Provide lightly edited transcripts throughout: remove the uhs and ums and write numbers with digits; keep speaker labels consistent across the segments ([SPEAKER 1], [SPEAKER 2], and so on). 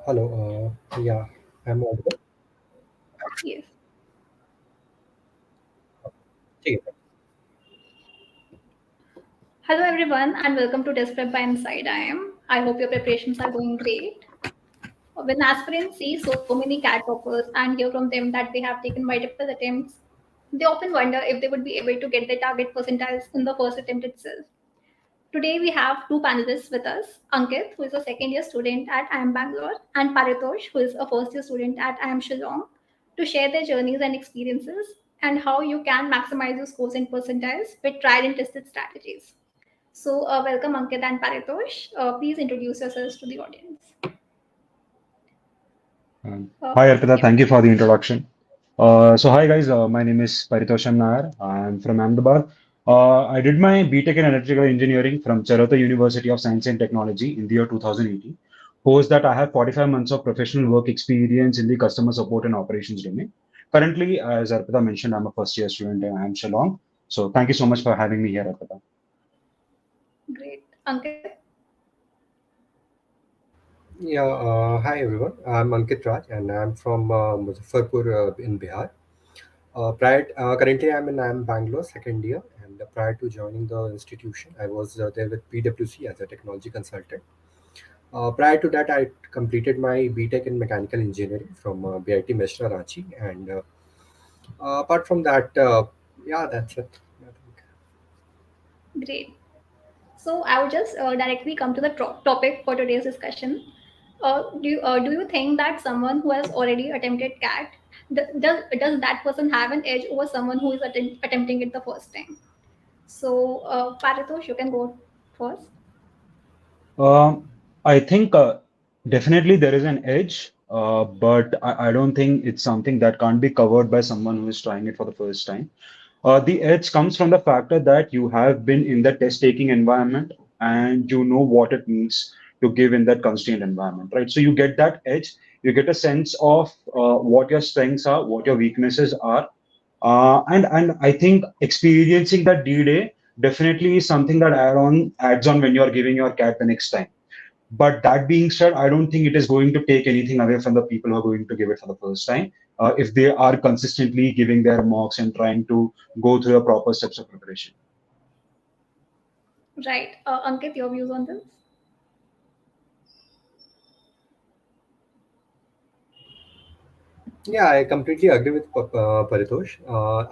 [SPEAKER 1] Hello. Yeah, I'm audible.
[SPEAKER 2] Yes.
[SPEAKER 1] Okay.
[SPEAKER 2] Hello, everyone, and welcome to TestPrep by InsideIIM. I hope your preparations are going great. When aspirants see so many CAT toppers and hear from them that they have taken multiple attempts, they often wonder if they would be able to get their target percentiles in the first attempt itself. Today, we have two panelists with us, Ankit, who is a second year student at IIM Bangalore, and Paritosh, who is a first year student at IIM Shillong, to share their journeys and experiences and how you can maximize your scores in percentiles with tried and tested strategies. So, welcome Ankit and Paritosh. Please introduce yourselves to the audience. Uh,
[SPEAKER 3] Hi, Arpita.
[SPEAKER 2] yeah.
[SPEAKER 3] Thank you for the introduction. Hi guys. My name is Paritosh Nair. I'm from Ahmedabad. I did my BTech in Electrical Engineering from Charota University of Science and Technology in the year 2018. Post that, I have 45 months of professional work experience in the customer support and operations domain. Currently, as Arpita mentioned, I'm a first year student in IIM Shillong. So thank you so much for having me here, Arpita.
[SPEAKER 2] Great. Ankit?
[SPEAKER 1] Yeah. Hi, everyone. I'm Ankit Raj, and I'm from Muzaffarpur in Bihar. Currently, I'm Bangalore second year, and prior to joining the institution, I was there with PwC as a technology consultant. Prior to that, I completed my BTech in mechanical engineering from BIT Meshra Ranchi, and apart from that, yeah, that's it. I think.
[SPEAKER 2] Great. So, I would just directly come to the topic for today's discussion. Do you think that someone who has already attempted CAT does that person have an edge over someone who is attempting it the first time? So, Paritosh, you can go first.
[SPEAKER 3] Um, I think definitely there is an edge, but I don't think it's something that can't be covered by someone who is trying it for the first time. The edge comes from the factor that you have been in the test-taking environment and you know what it means to give in that constrained environment, right? So you get that edge, you get a sense of what your strengths are, what your weaknesses are, and I think experiencing that D-Day definitely is something that adds on when you are giving your cat the next time. But that being said, I don't think it is going to take anything away from the people who are going to give it for the first time. If they are consistently giving their mocks and trying to go through the proper steps of preparation.
[SPEAKER 2] Right. Ankit, your views on this?
[SPEAKER 1] Yeah, I completely agree with Paritosh.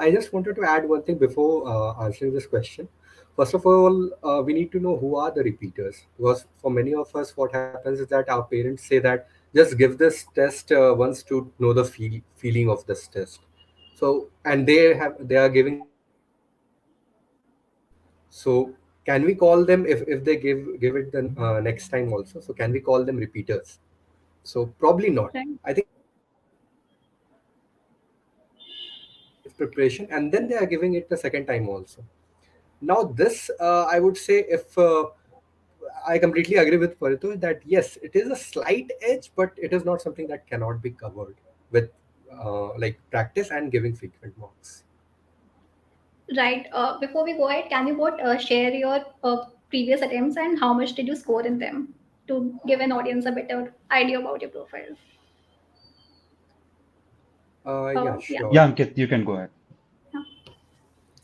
[SPEAKER 1] I just wanted to add one thing before answering this question. First of all, we need to know who are the repeaters. Because for many of us, what happens is that our parents say that just give this test once to know the feeling of this test. So, and they are giving it for the second time also. So, can we call them if they give it the next time also? So, can we call them repeaters? So, probably not.
[SPEAKER 2] Right.
[SPEAKER 1] I think with preparation and then they are giving it the second time also. Now this I would say, if I completely agree with Parito that yes, it is a slight edge, but it is not something that cannot be covered with like practice and giving frequent marks.
[SPEAKER 2] Right. Before we go ahead, can you both share your previous attempts and how much did you score in them to give an audience a better idea about your profile?
[SPEAKER 1] Yeah,
[SPEAKER 2] Yeah.
[SPEAKER 1] sure.
[SPEAKER 3] Yeah, Ankit, you can go ahead.
[SPEAKER 2] Yeah.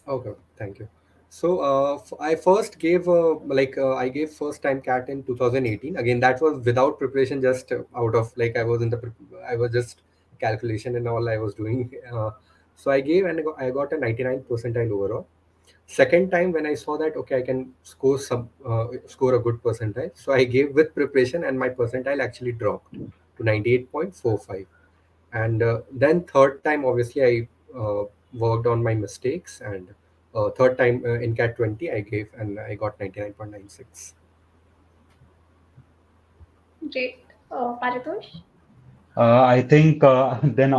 [SPEAKER 1] Okay, thank you. So I first gave I gave first time cat in 2018. Again, that was without preparation, just out of like I was just calculation and all I was doing. So I gave and I got a 99 percentile overall. Second time when I saw that okay, I can score a good percentile, so I gave with preparation and my percentile actually dropped to 98.45. And then third time obviously I worked on my mistakes, and third time in cat 20 I gave and I got 99.96.
[SPEAKER 2] Great. Paritosh?
[SPEAKER 3] I think then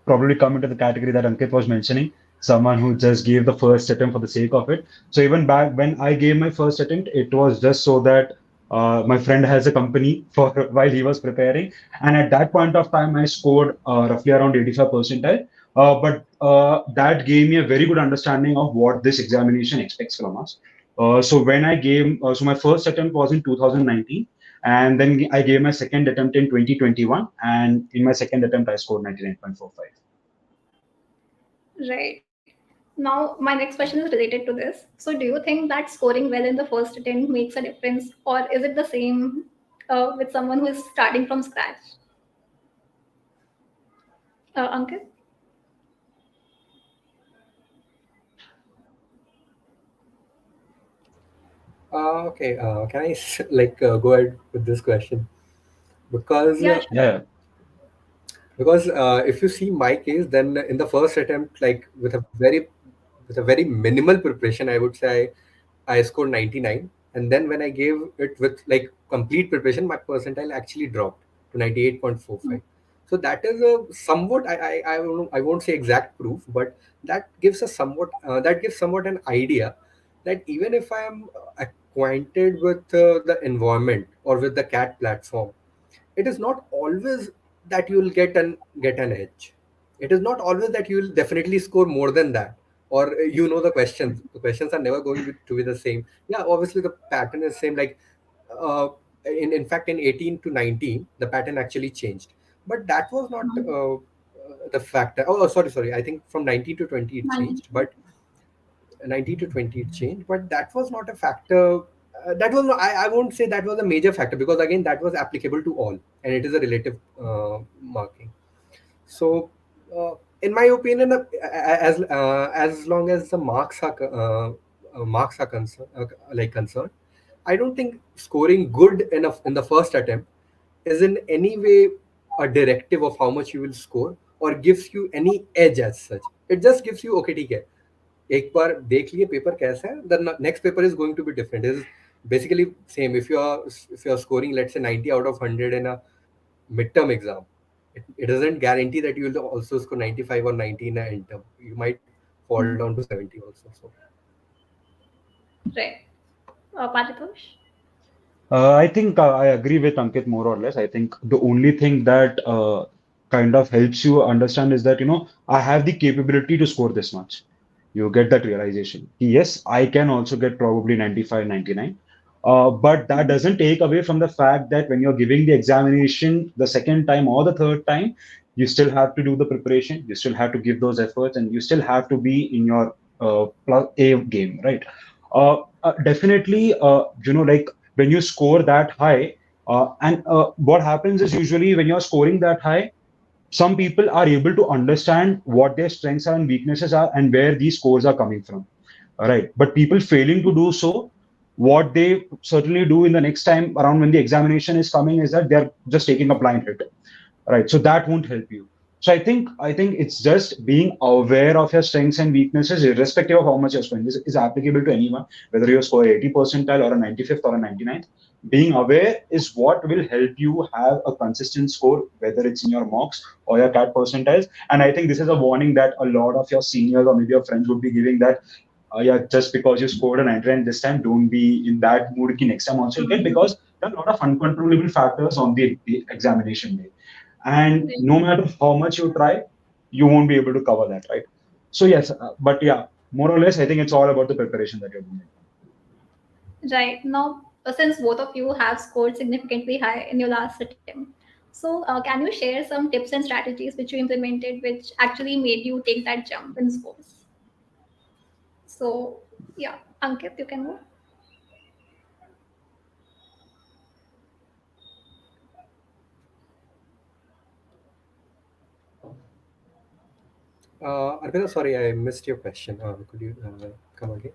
[SPEAKER 3] probably come into the category that Ankit was mentioning, someone who just gave the first attempt for the sake of it. So even back when I gave my first attempt, it was just so that my friend has a company for while he was preparing, and at that point of time, I scored roughly around 85 percentile. But that gave me a very good understanding of what this examination expects from us. So when I gave, so my first attempt was in 2019. And then I gave my second attempt in 2021, and in my second attempt, I scored 99.45.
[SPEAKER 2] Right. Now, my next question is related to this. So, do you think that scoring well in the first attempt makes a difference, or is it the same with someone who is starting from scratch? Ankit?
[SPEAKER 1] Okay, can I go ahead with this question? Because
[SPEAKER 2] Yeah, sure.
[SPEAKER 3] Yeah,
[SPEAKER 1] if you see my case, then in the first attempt, like with a very minimal preparation, I would say I scored 99, and then when I gave it with like complete preparation, my percentile actually dropped to 98.45. So that is a somewhat I won't say exact proof, but that gives somewhat an idea that even if I am acquainted with the environment or with the cat platform, it is not always that you will get an edge. It is not always that you will definitely score more than that, or the questions are never going to be the same. Yeah, obviously the pattern is same, like uh, in fact in 18 to 19 the pattern actually changed, but that was not the factor. Sorry, I think from 19 to 20 it
[SPEAKER 2] 19.
[SPEAKER 1] changed, but 19 to 20 it changed, but that was not a factor. That was not, I won't say that was a major factor, because again that was applicable to all, and it is a relative marking. So in my opinion, as long as the marks are concerned, I don't think scoring good enough in the first attempt is in any way a directive of how much you will score or gives you any edge as such. It just gives you, okay, ठीक है, एक बार देख लिए paper कैसा है, the next paper is going to be different. Is basically same. If you are scoring, let's say, 90 out of 100 in a midterm exam, it doesn't guarantee that you will also score 95 or 90 in an term. You might fall down to 70 also. So
[SPEAKER 2] Right. Paritosh?
[SPEAKER 3] I think I agree with Ankit more or less. I think the only thing that kind of helps you understand is that, I have the capability to score this much. You get that realization. Yes, I can also get probably 95, 99. But that doesn't take away from the fact that when you're giving the examination the second time or the third time, you still have to do the preparation, you still have to give those efforts, and you still have to be in your plus A game, right? Definitely, like when you score that high, and what happens is usually when you're scoring that high, some people are able to understand what their strengths are and weaknesses are and where these scores are coming from. All right. But people failing to do so, what they certainly do in the next time around when the examination is coming is that they're just taking a blind hit, right? So that won't help you. So I think it's just being aware of your strengths and weaknesses, irrespective of how much you're scoring. This is applicable to anyone, whether you score 80 percentile or a 95th or a 99th. Being aware is what will help you have a consistent score, whether it's in your mocks or your CAT percentiles. And I think this is a warning that a lot of your seniors or maybe your friends would be giving, that yeah, just because you scored a 99 this time, don't be in that mood ki next time also you'll get, because there are a lot of uncontrollable factors on the examination day. And no matter how much you try, you won't be able to cover that, right? So yes, but yeah, more or less, I think it's all about the preparation that you're doing.
[SPEAKER 2] Right. Now, since both of you have scored significantly high in your last attempt, so can you share some tips and strategies which you implemented which actually made you take that jump in scores? So, yeah, Ankit, you can go.
[SPEAKER 1] Arpita, sorry, I missed your question. Could you come again?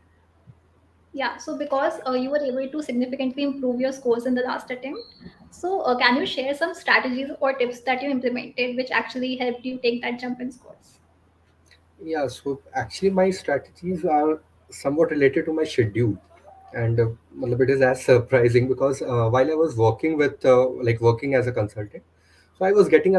[SPEAKER 2] Yeah, so because you were able to significantly improve your scores in the last attempt, so can you share some strategies or tips that you implemented which actually helped you take that jump in scores?
[SPEAKER 1] Yeah, so actually my strategies are somewhat related to my schedule, and matlab it is as surprising because while I was working as a consultant, so I was getting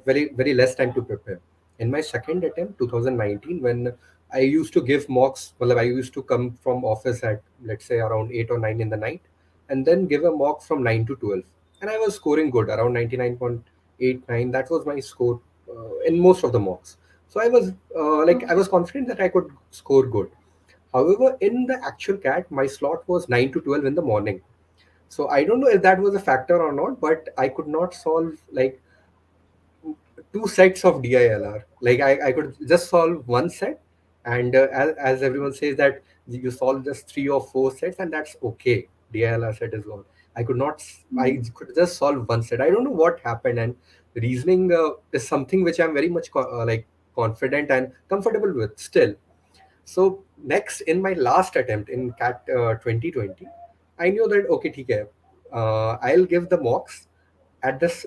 [SPEAKER 1] very very less time to prepare. In my second attempt, 2019, when I used to give mocks, well, I used to come from office at, let's say, around 8 or 9 in the night, and then give a mock from 9 to 12, and I was scoring good around 99.89. That was my score in most of the mocks. So I was confident that I could score good. However, in the actual CAT, my slot was 9 to 12 in the morning. So I don't know if that was a factor or not, but I could not solve like two sets of DILR. Like I could just solve one set, and as everyone says that you solve just three or four sets, and that's okay. DILR set is gone. I could not. I
[SPEAKER 2] Hmm.
[SPEAKER 1] could just solve one set. I don't know what happened, and reasoning is something which I'm very much like confident and comfortable with still. So next, in my last attempt in CAT 2020, I knew that okay, ठीक है, I'll give the mocks at this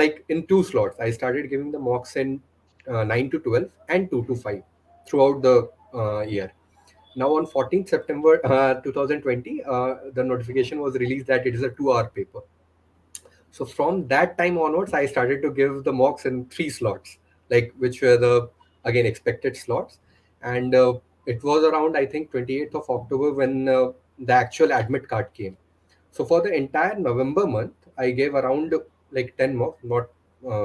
[SPEAKER 1] like in two slots. I started giving the mocks in 9 to 12 and 2 to 5 throughout the year. Now on 14th September 2020, the notification was released that it is a 2 hour paper. So from that time onwards, I started to give the mocks in three slots, like which were the again expected slots, and it was around I think 28th of October when the actual admit card came. So for the entire November month, I gave around like 10 mocks, not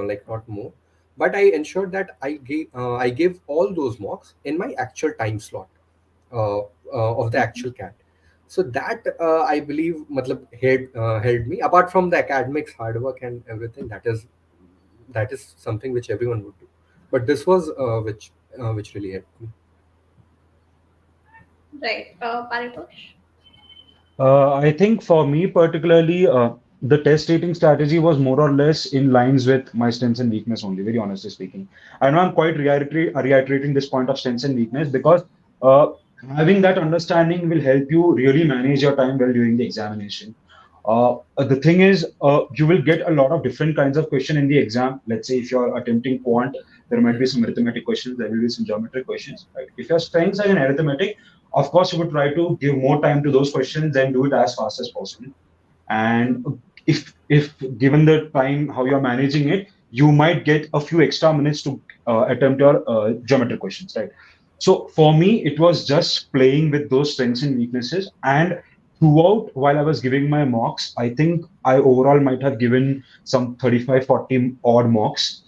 [SPEAKER 1] like not more, but I ensured that I gave all those mocks in my actual time slot of the actual cat. So that I believe matlab, held me apart from the academics hard work and everything. That is something which everyone would do, but this was which really helped me.
[SPEAKER 2] Right. Paritosh?
[SPEAKER 3] I think for me particularly, the test rating strategy was more or less in lines with my strengths and weakness only, very honestly speaking. I know I'm quite reiterating this point of strengths and weakness because uh, having that understanding will help you really manage your time well during the examination. The thing is, you will get a lot of different kinds of question in the exam. Let's say if you're attempting quant, there might be some arithmetic questions, there will be some geometric questions. Right? If your strengths are in arithmetic, of course, you would try to give more time to those questions and do it as fast as possible. And if given the time how you're managing it, you might get a few extra minutes to attempt your geometric questions, right? So for me, it was just playing with those strengths and weaknesses. And throughout, while I was giving my mocks, I think I overall might have given some 35, 40 odd mocks.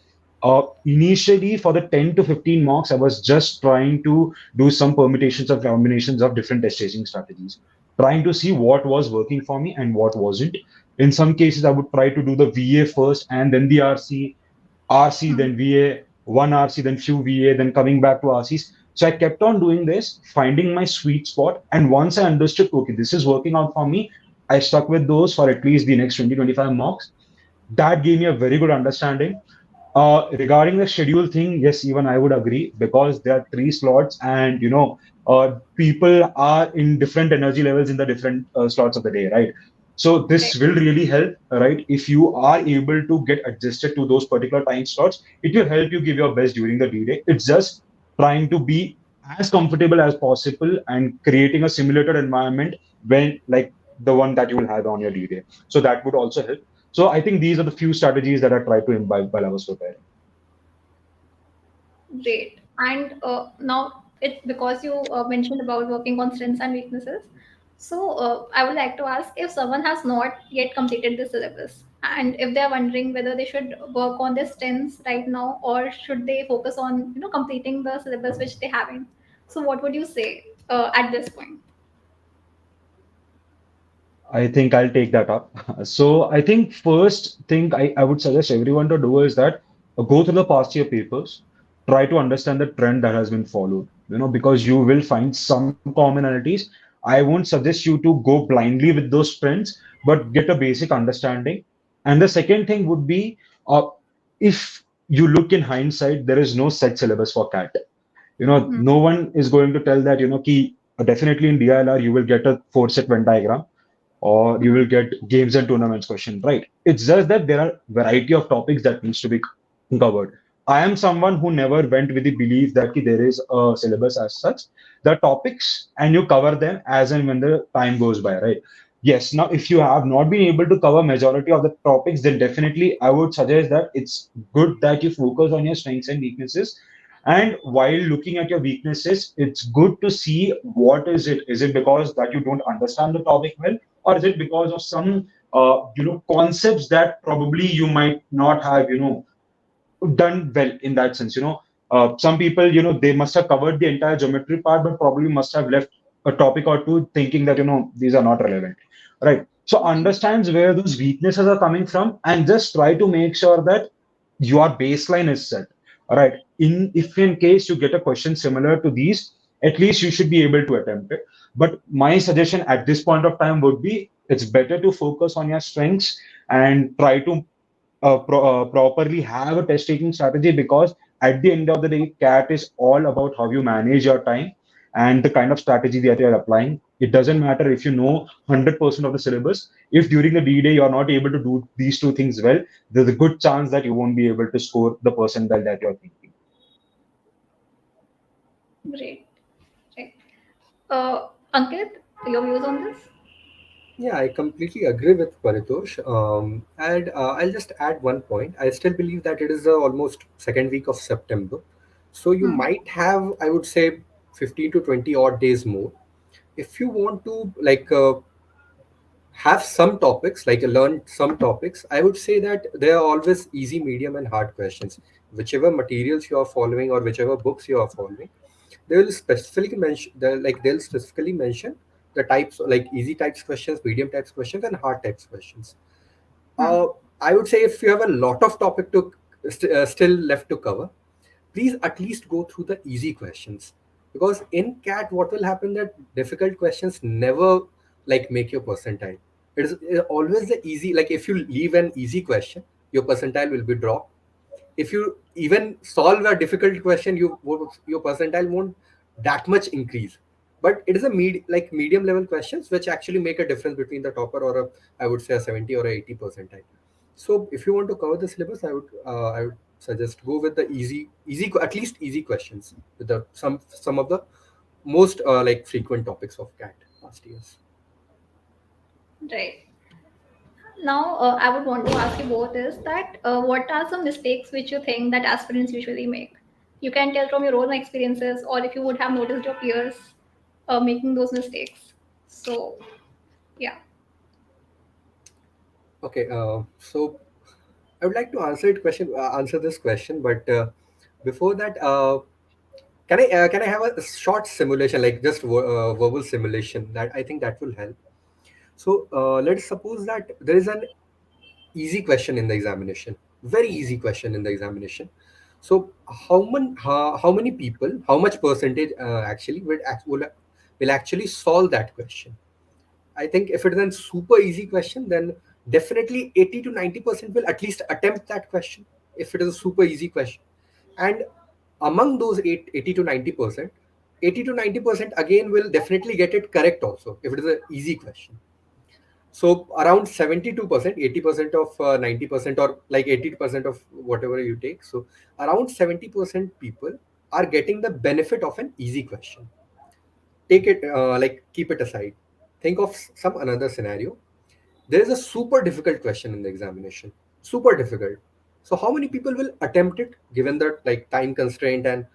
[SPEAKER 3] Initially, for the 10 to 15 marks, I was just trying to do some permutations of combinations of different test staging strategies, trying to see what was working for me and what wasn't. In some cases, I would try to do the VA first and then the RC, RC,
[SPEAKER 2] Hmm.
[SPEAKER 3] then VA, one RC, then few VA, then coming back to RCs. So I kept on doing this, finding my sweet spot. And once I understood, okay, this is working out for me, I stuck with those for at least the next 20, 25 marks. That gave me a very good understanding. Regarding the schedule thing, yes, even I would agree because there are three slots, and people are in different energy levels in the different slots of the day, right? So this
[SPEAKER 2] Right.
[SPEAKER 3] will really help, right? If you are able to get adjusted to those particular time slots, it will help you give your best during the D-Day. It's just trying to be as comfortable as possible and creating a simulated environment when like the one that you will have on your D-Day. So that would also help. So I think these are the few strategies that I tried to imbibe while I was preparing.
[SPEAKER 2] Great. And now it because you mentioned about working on strengths and weaknesses. So I would like to ask if someone has not yet completed the syllabus and if they are wondering whether they should work on their strengths right now or should they focus on completing the syllabus which they haven't. So what would you say at this point?
[SPEAKER 3] I think I'll take that up. So I think first thing I would suggest everyone to do is that go through the past year papers, try to understand the trend that has been followed, because you will find some commonalities. I won't suggest you to go blindly with those trends, but get a basic understanding. And the second thing would be, if you look in hindsight, there is no set syllabus for CAT.
[SPEAKER 2] Hmm.
[SPEAKER 3] No one is going to tell that, ki, definitely in DILR, you will get a four set Venn diagram or you will get games and tournaments question, right? It's just that there are variety of topics that needs to be covered. I am someone who never went with the belief that ki, there is a syllabus as such. The topics and you cover them as and when the time goes by, right? Yes. Now, if you have not been able to cover majority of the topics, then definitely I would suggest that it's good that you focus on your strengths and weaknesses. And while looking at your weaknesses, it's good to see what is it. Is it because that you don't understand the topic well, or is it because of some concepts that probably you might not have done well in that sense. Some people, they must have covered the entire geometry part, but probably must have left a topic or two thinking that these are not relevant, right? So understands where those weaknesses are coming from and just try to make sure that your baseline is set. All right. If in case you get a question similar to these, at least you should be able to attempt it. But my suggestion at this point of time would be it's better to focus on your strengths and try to properly have a test taking strategy, because at the end of the day, CAT is all about how you manage your time and the kind of strategy that you're applying. It doesn't matter if you know 100% of the syllabus. If during the D day you're not able to do these two things well, there's a good chance that you won't be able to score the percentile that you're thinking.
[SPEAKER 2] Great. Right. Ankit, your views on this?
[SPEAKER 1] Yeah, I completely agree with Paritosh. And I'll just add one point. I still believe that it is the almost second week of September. So you
[SPEAKER 2] Hmm.
[SPEAKER 1] might have, I would say, 15 to 20 odd days more. If you want to have some topics, like learn some topics, I would say that there are always easy, medium, and hard questions. Whichever materials you are following or whichever books you are following, they'll specifically mention the types, like easy types questions, medium types questions, and hard types questions.
[SPEAKER 2] Hmm.
[SPEAKER 1] uh, I would say if you have a lot of topic to still left to cover, please at least go through the easy questions, because in cat what will happen that difficult questions never make your percentile. It is always the easy, like if you leave an easy question, your percentile will be dropped. If you even solve a difficult question, your percentile won't that much increase. But it is a medium level questions which actually make a difference between the topper or a, I would say, a 70 or a 80 percentile. So if you want to cover the syllabus, I would suggest go with the at least easy questions with the some of the most frequent topics of cat past years.
[SPEAKER 2] Right. Now, I would want to ask you both is that what are some mistakes which you think that aspirants usually make? You can tell from your own experiences, or if you would have noticed your peers making those mistakes. So, yeah.
[SPEAKER 1] Okay, so I would like to answer this question, but before that, can I have a short simulation, like just verbal simulation? That I think that will help. So let's suppose that there is an easy question in the examination, very easy question in the examination. So how many people, how much percentage actually will actually solve that question? I think if it is a super easy question, then definitely 80 to 90% will at least attempt that question if it is a super easy question. And among those 80 to 90%, 80 to 90% again will definitely get it correct also if it is an easy question. So around 72%, 80% of 90%, or like 80% of whatever you take. So around 70% people are getting the benefit of an easy question. Take it, keep it aside. Think of some another scenario. There is a super difficult question in the examination, super difficult. So how many people will attempt it given that like time constraint? And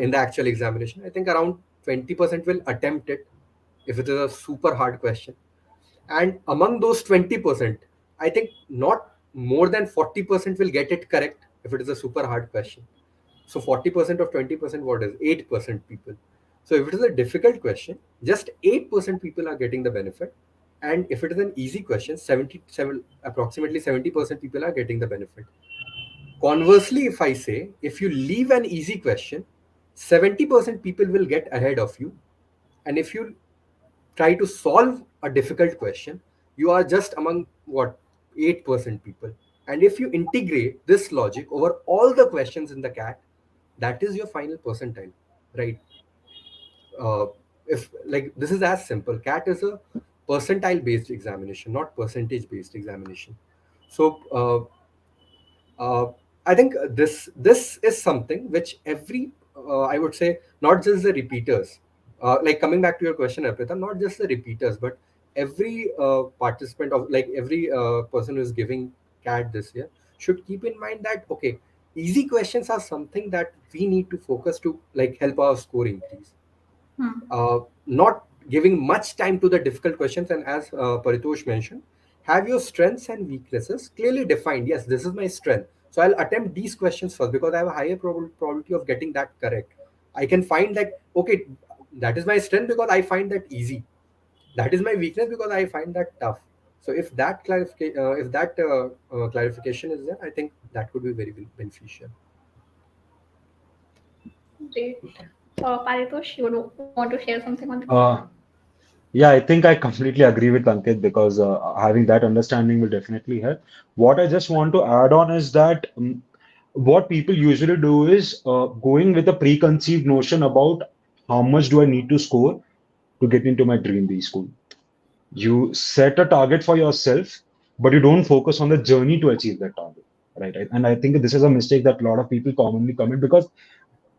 [SPEAKER 1] in the actual examination, I think around 20% will attempt it if it is a super hard question. And among those 20%, I think not more than 40% will get it correct if it is a super hard question. So 40% of 20%, what is 8% people? So if it is a difficult question, just 8% people are getting the benefit. And if it is an easy question, approximately 70% people are getting the benefit. Conversely, if I say, if you leave an easy question, 70% people will get ahead of you. And if you try to solve a difficult question, you are just among what, 8% people. And if you integrate this logic over all the questions in the cat, that is your final percentile, right? If like this is as simple, cat is a percentile based examination, not percentage based examination. So uh, I think this is something which every I would say, not just the repeaters. Like coming back to your question, Arpita, not just the repeaters, but every participant of like every person who is giving CAT this year should keep in mind that okay, easy questions are something that we need to focus to like help our score increase.
[SPEAKER 2] Hmm.
[SPEAKER 1] Not giving much time to the difficult questions. And as Paritosh mentioned, have your strengths and weaknesses clearly defined. Yes, this is my strength. So I'll attempt these questions first because I have a higher probability of getting that correct. I can find that, okay, that is my strength because I find that easy. That is my weakness because I find that tough. So if that clarification is there, I think that could be very beneficial.
[SPEAKER 2] Great. Paritosh, you would want to share something on this?
[SPEAKER 3] Uh, yeah, I think I completely agree with Ankit because having that understanding will definitely help. What I just want to add on is that what people usually do is going with a preconceived notion about how much do I need to score to get into my dream B school. You set a target for yourself, but you don't focus on the journey to achieve that target. Right. And I think this is a mistake that a lot of people commonly commit because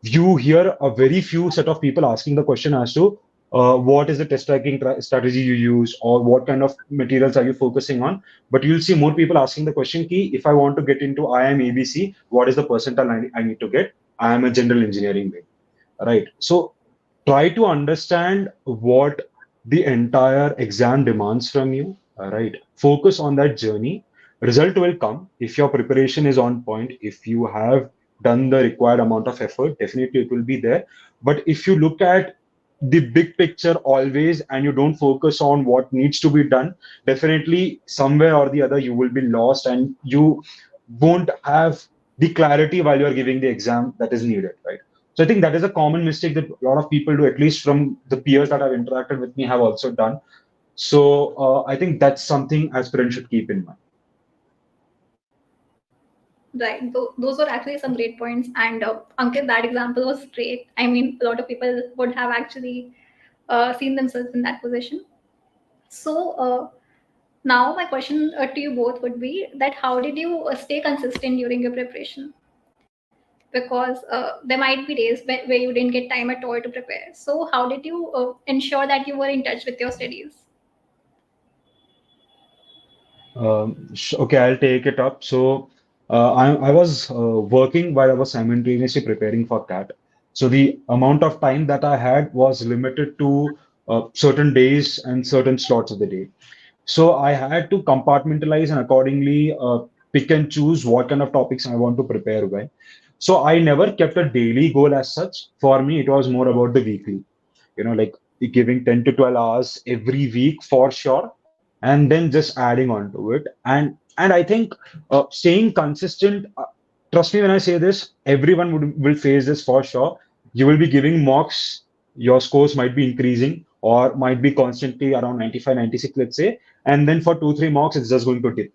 [SPEAKER 3] you hear a very few set of people asking the question as to what is the test tracking strategy you use or what kind of materials are you focusing on. But you'll see more people asking the question, Ki, if I want to get into IIM ABC, what is the percentile I need to get? I am a general engineering way, right? So try to understand what the entire exam demands from you, right? Focus on that journey. Result will come if your preparation is on point, if you have done the required amount of effort, definitely it will be there. But if you look at the big picture always and you don't focus on what needs to be done, definitely somewhere or the other you will be lost and you won't have the clarity while you're giving the exam that is needed, right? So I think that is a common mistake that a lot of people do, at least from the peers that have interacted with me have also done. So I think that's something aspirants should keep in mind.
[SPEAKER 2] Right. Those were actually some great points. And Ankit, that example was great. I mean, a lot of people would have actually seen themselves in that position. So now my question to you both would be that how did you stay consistent during your preparation? Because there might be days where you didn't get time at all to prepare. So how did you ensure that you were in touch with your studies?
[SPEAKER 3] Okay, I'll take it up. So I was working while I was simultaneously preparing for CAT. So the amount of time that I had was limited to certain days and certain slots of the day. So I had to compartmentalize and accordingly pick and choose what kind of topics I want to prepare by. So I never kept a daily goal as such. For me, it was more about the weekly, like giving 10 to 12 hours every week for sure, and then just adding on to it. And I think staying consistent, trust me when I say this, everyone will face this for sure. You will be giving mocks, your scores might be increasing or might be constantly around 95, 96, let's say, and then for 2, 3 mocks, it's just going to dip.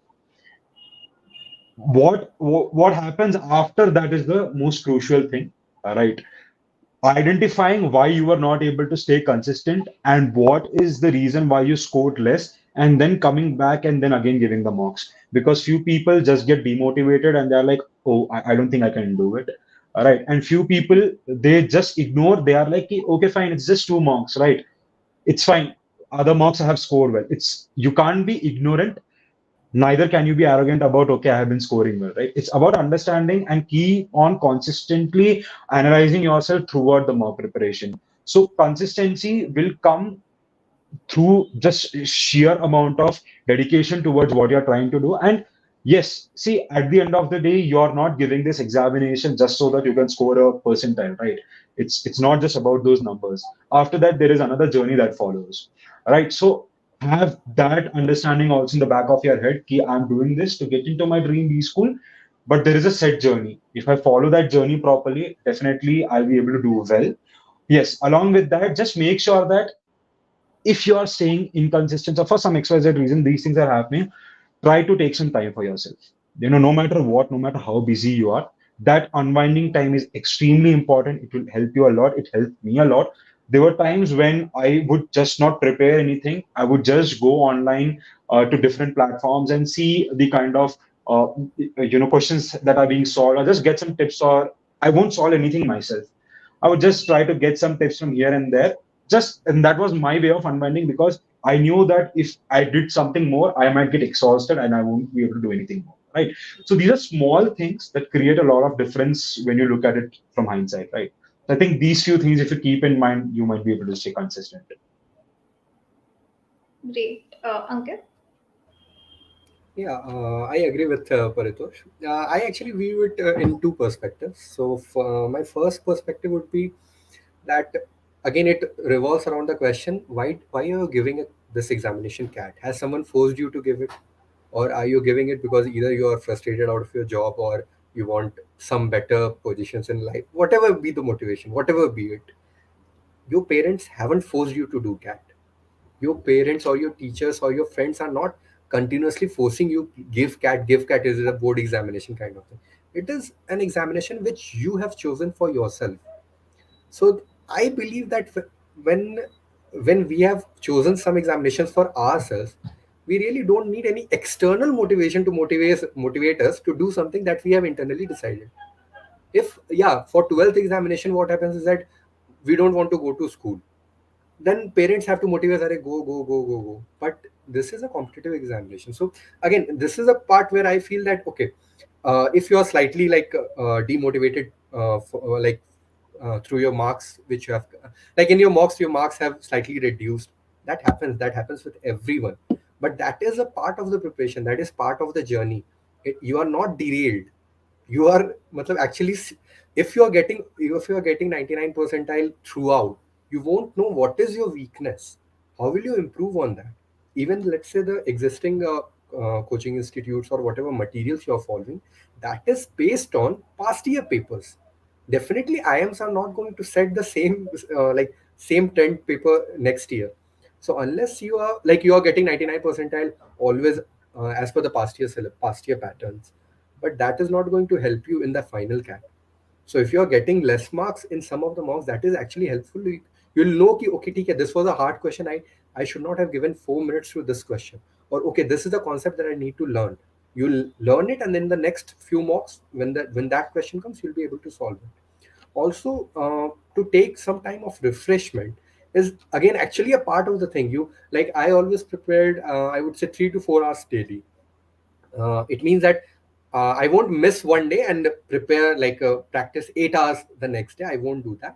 [SPEAKER 3] What happens after that is the most crucial thing, right? Identifying why you were not able to stay consistent and what is the reason why you scored less, and then coming back and then again giving the mocks, because few people just get demotivated and they're like, oh, I don't think I can do it. All right. And few people, they just ignore, they are like, okay, fine, it's just 2 mocks, right? It's fine, other mocks I have scored well. It's, you can't be ignorant, neither can you be arrogant about, okay, I have been scoring well, right? It's about understanding and keep on consistently analyzing yourself throughout the mock preparation. So consistency will come through just sheer amount of dedication towards what you're trying to do. And yes, see, at the end of the day, you're not giving this examination just so that you can score a percentile, right? It's not just about those numbers. After that, there is another journey that follows, right? So have that understanding also in the back of your head, ki I'm doing this to get into my dream B school, but there is a set journey. If I follow that journey properly, definitely I'll be able to do well. Yes, along with that, just make sure that if you are staying inconsistent or for some XYZ reason, these things are happening, try to take some time for yourself. No matter what, no matter how busy you are, that unwinding time is extremely important. It will help you a lot. It helped me a lot. There were times when I would just not prepare anything. I would just go online to different platforms and see the kind of questions that are being solved, or just get some tips. Or I won't solve anything myself. I would just try to get some tips from here and there. Just, and that was my way of unwinding, because I knew that if I did something more, I might get exhausted and I won't be able to do anything more. Right. So these are small things that create a lot of difference when you look at it from hindsight. Right. So I think these few things, if you keep in mind, you might be able to stay consistent.
[SPEAKER 2] Great. Ankit?
[SPEAKER 1] Yeah, I agree with Paritosh. I actually view it in two perspectives. So, my first perspective would be that again it revolves around the question, why are you giving this examination CAT? Has someone forced you to give it, or are you giving it because either you are frustrated out of your job, or you want some better positions in life? Whatever be the motivation, whatever be it, your parents haven't forced you to do CAT. Your parents or your teachers or your friends are not continuously forcing you give CAT. Give CAT is a board examination kind of thing. It is an examination which you have chosen for yourself. So I believe that when when we have chosen some examinations for ourselves, we really don't need any external motivation to motivate us to do something that we have internally decided. If, yeah, for 12th examination, what happens is that we don't want to go to school, then parents have to motivate us, go. But this is a competitive examination. So again, this is a part where I feel that, okay, if you are slightly like demotivated through your marks, which you have, like in your mocks, your marks have slightly reduced. That happens with everyone. But that is a part of the preparation, that is part of the journey. You are not derailed. You are matlab, actually, if you are getting 99 percentile throughout, you won't know what is your weakness. How will you improve on that? Even let's say the existing coaching institutes or whatever materials you're following, that is based on past year papers. Definitely IIMs are not going to set the same same 10 paper next year. So unless you are getting 99 percentile always, as per the past year patterns, but that is not going to help you in the final CAT. So if you are getting less marks in some of the mocks, that is actually helpful. You'll know कि okay, ठीक है, this was a hard question. I should not have given 4 minutes to this question. Or okay, this is the concept that I need to learn. You'll learn it, and then the next few mocks, when that question comes, you'll be able to solve it. Also, to take some time of refreshment is again actually a part of the thing. I always prepared, I would say 3 to 4 hours daily. It means that I won't miss one day and prepare practice 8 hours the next day. I won't do that.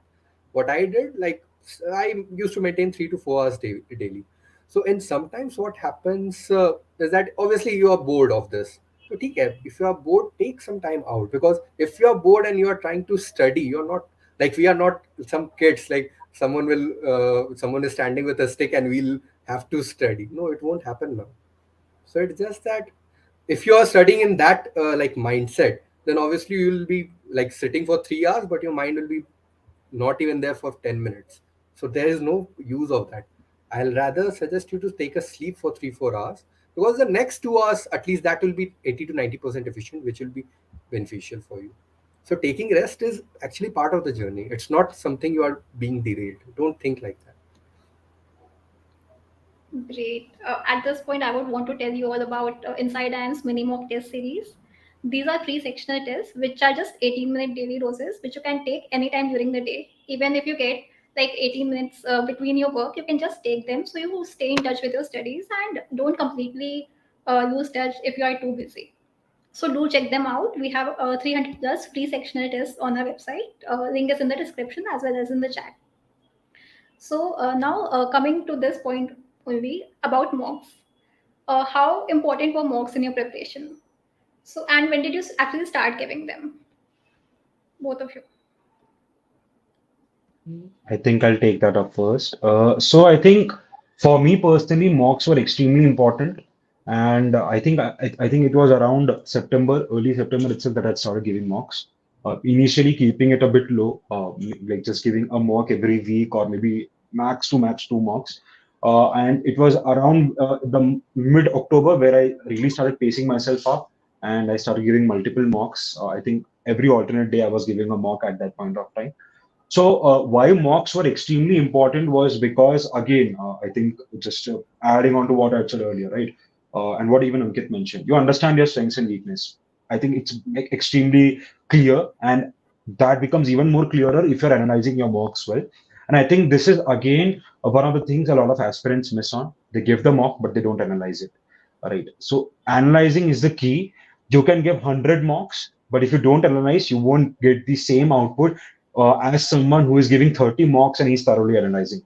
[SPEAKER 1] What I did, I used to maintain 3 to 4 hours daily. So, and sometimes what happens is that obviously you are bored of this. So, okay, if you are bored, take some time out, because if you are bored and you are trying to study, you're not like we are not some kids like someone is standing with a stick and we'll have to study. No, it won't happen now. So it's just that if you are studying in that mindset, then obviously you will be like sitting for 3 hours, but your mind will be not even there for 10 minutes. So there is no use of that. I'll rather suggest you to take a sleep for 3 4 hours, because the next 2 hours at least that will be 80 to 90% efficient, which will be beneficial for you. So taking rest is actually part of the journey. It's not something you are being derailed. Don't think like that.
[SPEAKER 2] Great. At this point, I would want to tell you all about Inside IIM's mini mock test series. These are three sectional tests, which are just 18-minute daily doses, which you can take anytime during the day. Even if you get like 18 minutes between your work, you can just take them so you stay in touch with your studies and don't completely lose touch if you are too busy. So do check them out. We have 300 plus free sectional tests on our website. Link is in the description as well as in the chat. So now coming to this point only about mocks. How important were mocks in your preparation? So and when did you actually start giving them? Both of you.
[SPEAKER 3] I think I'll take that up first. So I think for me personally, mocks were extremely important, and I think it was around September, early September itself that I started giving mocks. Initially, keeping it a bit low, like just giving a mock every week or maybe max to max 2 mocks. And it was around the mid-October where I really started pacing myself up, and I started giving multiple mocks. I think every alternate day I was giving a mock at that point of time. So, why mocks were extremely important was because, again, I think just adding on to what I said earlier, right? And what even Ankit mentioned, you understand your strengths and weakness. I think it's extremely clear, and that becomes even more clearer if you're analyzing your mocks well. And I think this is, again, one of the things a lot of aspirants miss on. They give the mock, but they don't analyze it. Right. So, analyzing is the key. You can give 100 mocks, but if you don't analyze, you won't get the same output as someone who is giving 30 mocks and he's thoroughly analyzing.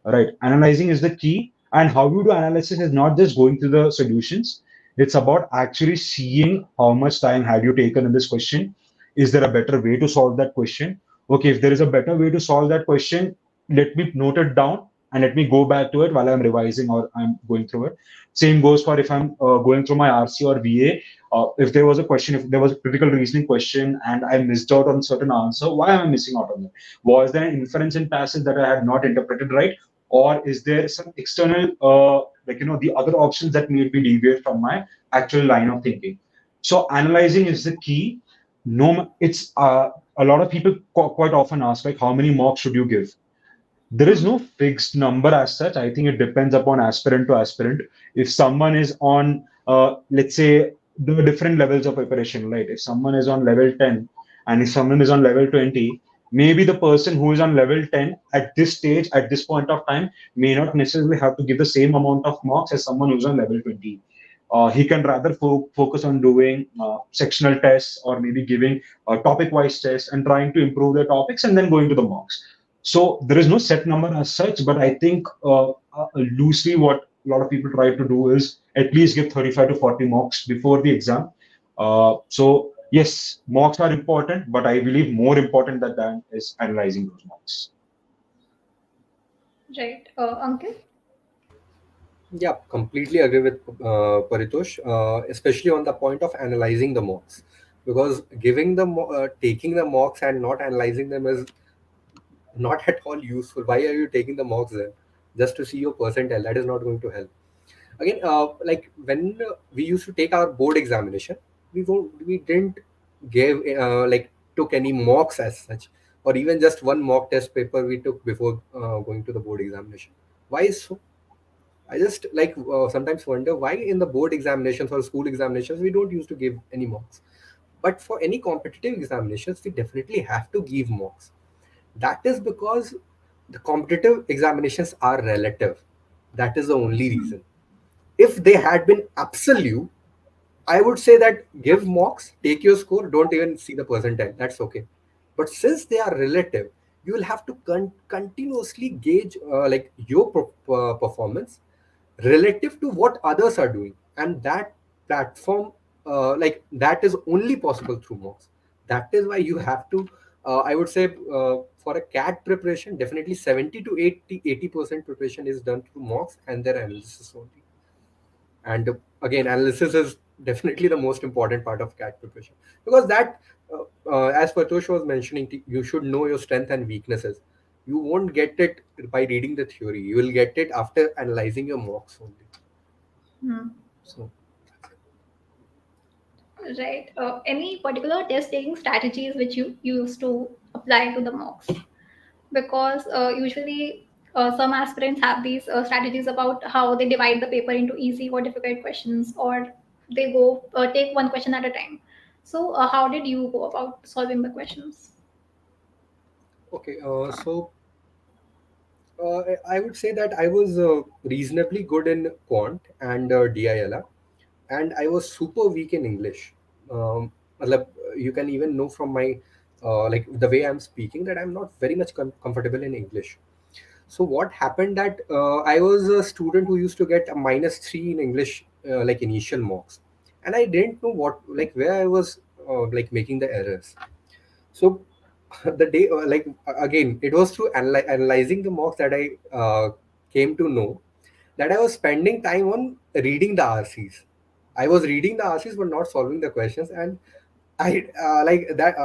[SPEAKER 3] Right. Analyzing is the key. And how you do analysis is not just going through the solutions. It's about actually seeing how much time have you taken in this question. Is there a better way to solve that question? Okay, if there is a better way to solve that question, let me note it down and let me go back to it while I'm revising or I'm going through it. Same goes for if I'm going through my RC or VA. If there was a question, if there was a critical reasoning question and I missed out on certain answer, why am I missing out on it? Was there an inference in passage that I had not interpreted right? Or is there some external, the other options that made me deviate from my actual line of thinking? So analyzing is the key. No, it's a lot of people quite often ask like, how many mocks should you give? There is no fixed number as such. I think it depends upon aspirant to aspirant. If someone is on, let's say, the different levels of preparation, right? If someone is on level 10 and if someone is on level 20, maybe the person who is on level 10 at this stage, at this point of time, may not necessarily have to give the same amount of marks as someone who's on level 20. He can rather focus on doing sectional tests or maybe giving topic wise tests and trying to improve their topics and then going to the marks. So there is no set number as such, but I think loosely what a lot of people try to do is at least give 35 to 40 mocks before the exam. So yes, mocks are important, but I believe more important than that is analyzing those mocks.
[SPEAKER 2] Right. Ankit?
[SPEAKER 1] Yeah, completely agree with Paritosh, especially on the point of analyzing the mocks, because taking the mocks and not analyzing them is not at all useful. Why are you taking the mocks then? Just to see your percentile? That is not going to help. Again, like when we used to take our board examination, we didn't give took any mocks as such, or even just one mock test paper we took before going to the board examination. Why so? I just sometimes wonder why in the board examinations or school examinations we don't used to give any mocks, but for any competitive examinations we definitely have to give mocks. That is because the competitive examinations are relative. That is the only reason. If they had been absolute, I would say that give mocks, take your score, don't even see the percentile. That's okay. But since they are relative, you will have to continuously gauge your performance relative to what others are doing, and that platform, that is only possible through mocks. That is why you have to. I would say for a CAT preparation, definitely 70 to 80% preparation is done through mocks and their analysis only. And again, analysis is definitely the most important part of CAT preparation, because that as Patosh was mentioning, you should know your strength and weaknesses. You won't get it by reading the theory, you will get it after analyzing your mocks only.
[SPEAKER 2] Hmm.
[SPEAKER 1] So
[SPEAKER 2] Right. Any particular test taking strategies which you used to apply to the mocks? Because usually some aspirants have these strategies about how they divide the paper into easy or difficult questions, or they go take one question at a time. So, how did you go about solving the questions?
[SPEAKER 1] okay, I would say that I was reasonably good in quant and DILR, and I was super weak in English. Matlab, you can even know from my the way I'm speaking that I'm not very much comfortable in English. So what happened that I was a student who used to get a -3 in English, initial mocks, and I didn't know where I was making the errors. So the day again, it was through analyzing the mocks that I came to know that I was spending time on reading the RCs. I was reading the RCs but not solving the questions, and I like that.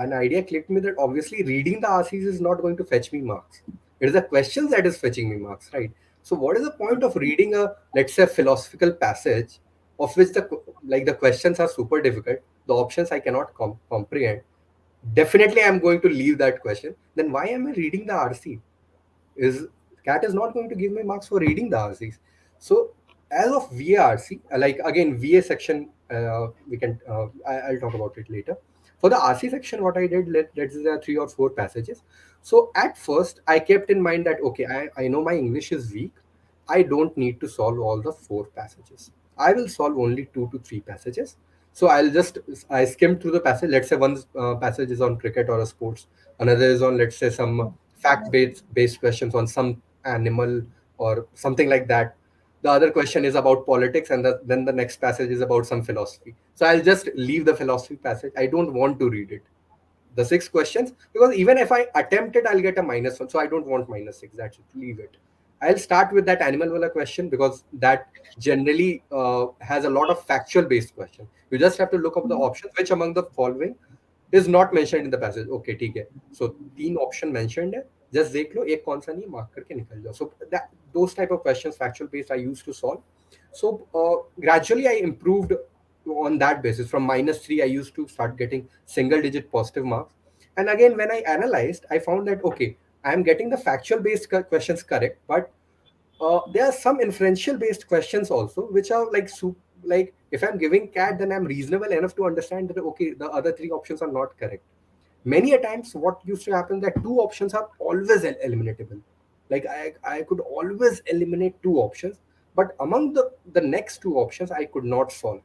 [SPEAKER 1] An idea clicked me that obviously reading the RCs is not going to fetch me marks. It is the questions that is fetching me marks, right? So what is the point of reading a, let's say, philosophical passage of which the questions are super difficult, the options I cannot comprehend? Definitely I'm going to leave that question. Then why am I reading the RC? Is CAT is not going to give me marks for reading the RCs. So as of VARC, like again VA section, I'll talk about it later. For the RC section, what I did, let's say there are 3 or 4 passages. So at first, I kept in mind that okay, I know my English is weak. I don't need to solve all the 4 passages. I will solve only 2 to 3 passages. So I skim through the passage. Let's say one passage is on cricket or a sports, another is on, let's say, some fact based questions on some animal or something like that. The other question is about politics, and then the next passage is about some philosophy. So I'll just leave the philosophy passage. I don't want to read it, the 6 questions, because even if I attempt it, I'll get a -1. So I don't want -6. That's it. Leave it. I'll start with that animal wala question because that generally has a lot of factual based question. You just have to look up the options which among the following is not mentioned in the passage. Okay, ठीक है. So तीन option mentioned है. Just देख लो एक कौन सा नहीं mark करके निकल जाओ. So that those type of questions, factual based, I used to solve. So gradually I improved on that basis. From -3, I used to start getting single digit positive marks. And again, when I analyzed, I found that okay, I am getting the factual based questions correct, but there are some inferential based questions also which are like like if I'm giving cat, then I'm reasonable enough to understand that okay, the other three options are not correct. Many a times what used to happen that two options are always eliminatable. Like I could always eliminate two options, but among the next two options I could not solve.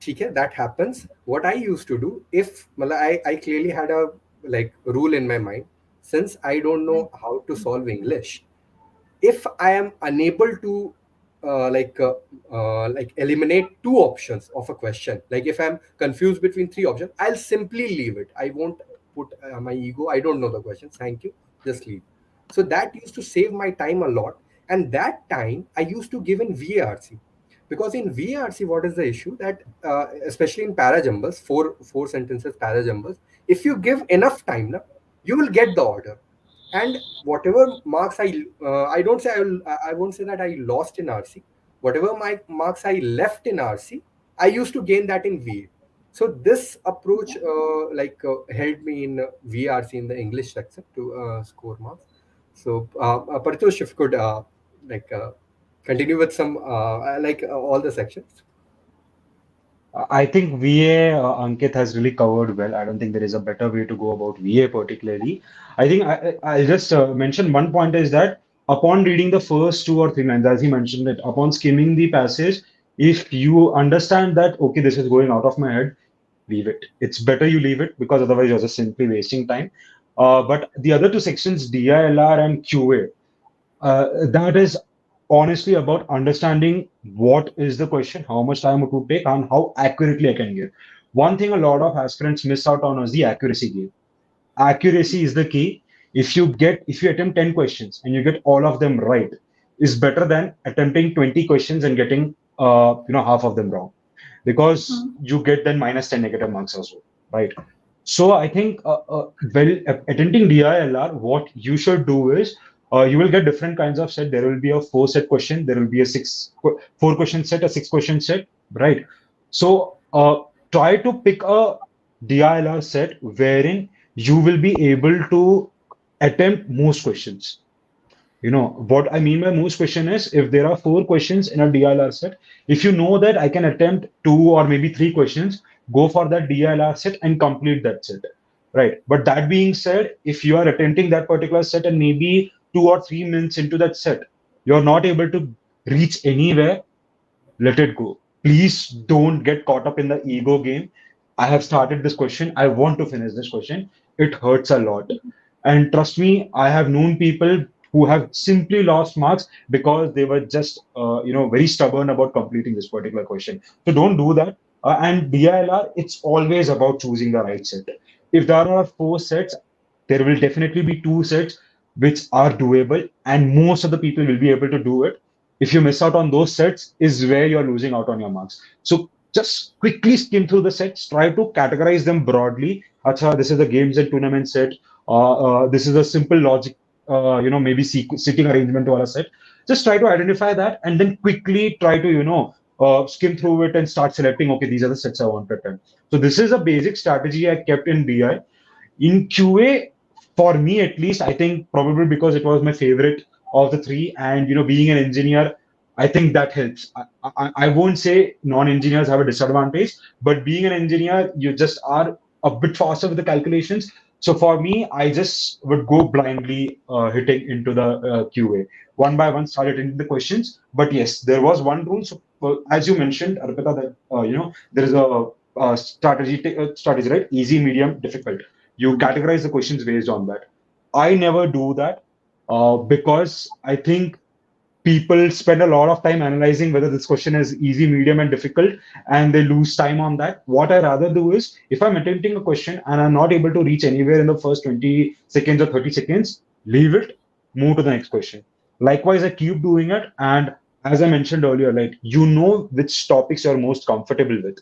[SPEAKER 1] Okay, that happens. What I used to do, if I clearly had a like rule in my mind, since I don't know how to solve English, if I am unable to like eliminate two options of a question, like if I'm confused between three options, I'll simply leave it. I won't put my ego. I don't know the question. Thank you. Just leave. So that used to save my time a lot. And that time I used to give in VARC, because in VARC, what is the issue that especially in parajumbles, four sentences parajumbles, if you give enough time, na, you will get the order. And whatever marks I don't say I won't say that I lost in RC. Whatever my marks I left in RC, I used to gain that in VA. So this approach helped me in VRC in the English section to score marks. So Paritosh, if you could like continue with some all the sections.
[SPEAKER 3] I think VA, Ankit has really covered well. I don't think there is a better way to go about VA particularly. I think I'll just mention one point is that upon reading the first two or three lines, as he mentioned it, upon skimming the passage, if you understand that, okay, this is going out of my head, leave it. It's better you leave it because otherwise you're just simply wasting time. But the other two sections, DILR and QA, that is honestly about understanding what is the question, how much time it would take, and how accurately I can give. One thing a lot of aspirants miss out on is the accuracy game. Accuracy is the key. If you attempt 10 questions and you get all of them right, is better than attempting 20 questions and getting half of them wrong, because you get then -10 negative marks as well, right? So I think attempting DILR, what you should do is you will get different kinds of set. There will be a four set question. There will be a four question set, a six question set, right? So try to pick a DILR set wherein you will be able to attempt most questions. What I mean by most question is if there are four questions in a DLR set, if you know that I can attempt two or maybe three questions, go for that DLR set and complete that set. Right. But that being said, if you are attempting that particular set and maybe 2 or 3 minutes into that set, you're not able to reach anywhere, let it go. Please don't get caught up in the ego game. I have started this question. I want to finish this question. It hurts a lot. And trust me, I have known people who have simply lost marks because they were just, very stubborn about completing this particular question. So don't do that. And DILR, it's always about choosing the right set. If there are four sets, there will definitely be two sets which are doable, and most of the people will be able to do it. If you miss out on those sets, is where you're losing out on your marks. So just quickly skim through the sets, try to categorize them broadly. Acha, this is the games and tournament set. This is a simple logic, maybe sitting arrangement wala set. Just try to identify that and then quickly try to, skim through it and start selecting, okay, these are the sets I want to attempt. So this is a basic strategy I kept in DI. In QA, for me at least, I think probably because it was my favorite of the three, and being an engineer, I think that helps. I won't say non-engineers have a disadvantage, but being an engineer, you just are a bit faster with the calculations. So for me, I just would go blindly hitting into the QA. One by one, started into the questions. But yes, there was one rule. So as you mentioned, Arpita, that there is a strategy, right? Easy, medium, difficult. You categorize the questions based on that. I never do that because I think people spend a lot of time analyzing whether this question is easy, medium, and difficult, and they lose time on that. What I rather do is if I'm attempting a question and I'm not able to reach anywhere in the first 20 seconds or 30 seconds, leave it. move to the next question. Likewise, I keep doing it, and as I mentioned earlier, like you know which topics you're most comfortable with,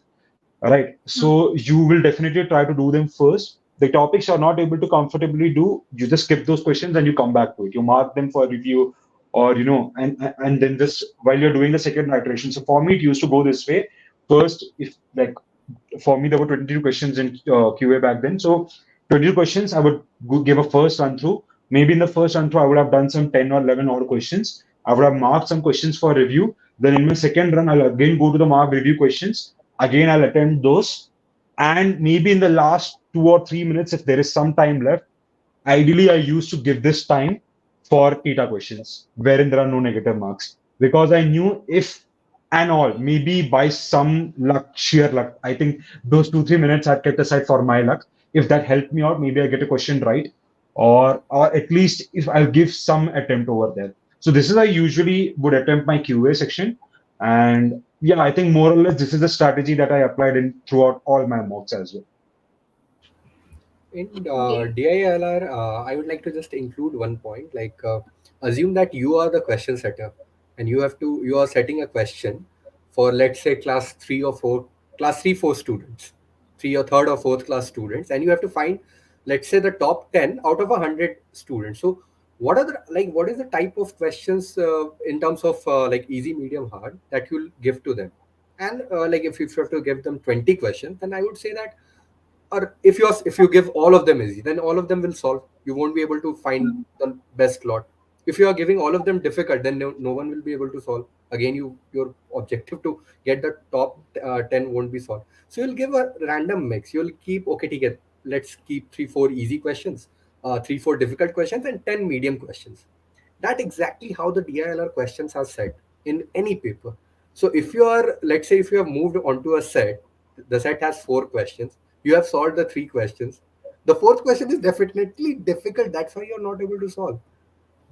[SPEAKER 3] right? So you will definitely try to do them first. The topics you're not able to comfortably do, you just skip those questions and you come back to it. You mark them for review, or and then just while you're doing the second iteration. So for me, it used to go this way. First, if like for me, there were 22 questions in QA back then. So 22 questions, I would give a first run through. Maybe in the first run through, I would have done some 10 or 11 odd questions. I would have marked some questions for review. Then in my second run, I'll again go to the mark review questions. Again, I'll attempt those. And maybe in the last 2 or 3 minutes, if there is some time left, ideally I used to give this time for theta questions wherein there are no negative marks, because I knew if and all, maybe by some luck, sheer luck, I think those 2 3 minutes I'd kept aside for my luck. If that helped me out, maybe I get a question right, or at least if I'll give some attempt over there. So this is I usually would attempt my QA section. And yeah, I think more or less this is the strategy that I applied in throughout all my mocks as well.
[SPEAKER 1] In
[SPEAKER 2] Okay.
[SPEAKER 1] DILR, I would like to just include one point. Like, assume that you are the question setter, and you are setting a question for, let's say, class three, four students, three or third or fourth class students, and you have to find, let's say, the top 10 out of 100 students. So, what is the type of questions in terms of like easy, medium, hard that you'll give to them? And like, if you have to give them 20 questions, then I would say that, or if you give all of them easy, then all of them will solve. You won't be able to find the best lot. If you are giving all of them difficult, then no one will be able to solve. Again, your objective to get the top 10 won't be solved. So you'll give a random mix. You'll keep, okay, let's keep 3 4 easy questions, 3 4 difficult questions, and 10 medium questions. That exactly how the DILR questions are set in any paper. So if you are, let's say, if you have moved onto a set, the set has 4 questions, you have solved the 3 questions. The fourth question is definitely difficult. That's why you're not able to solve.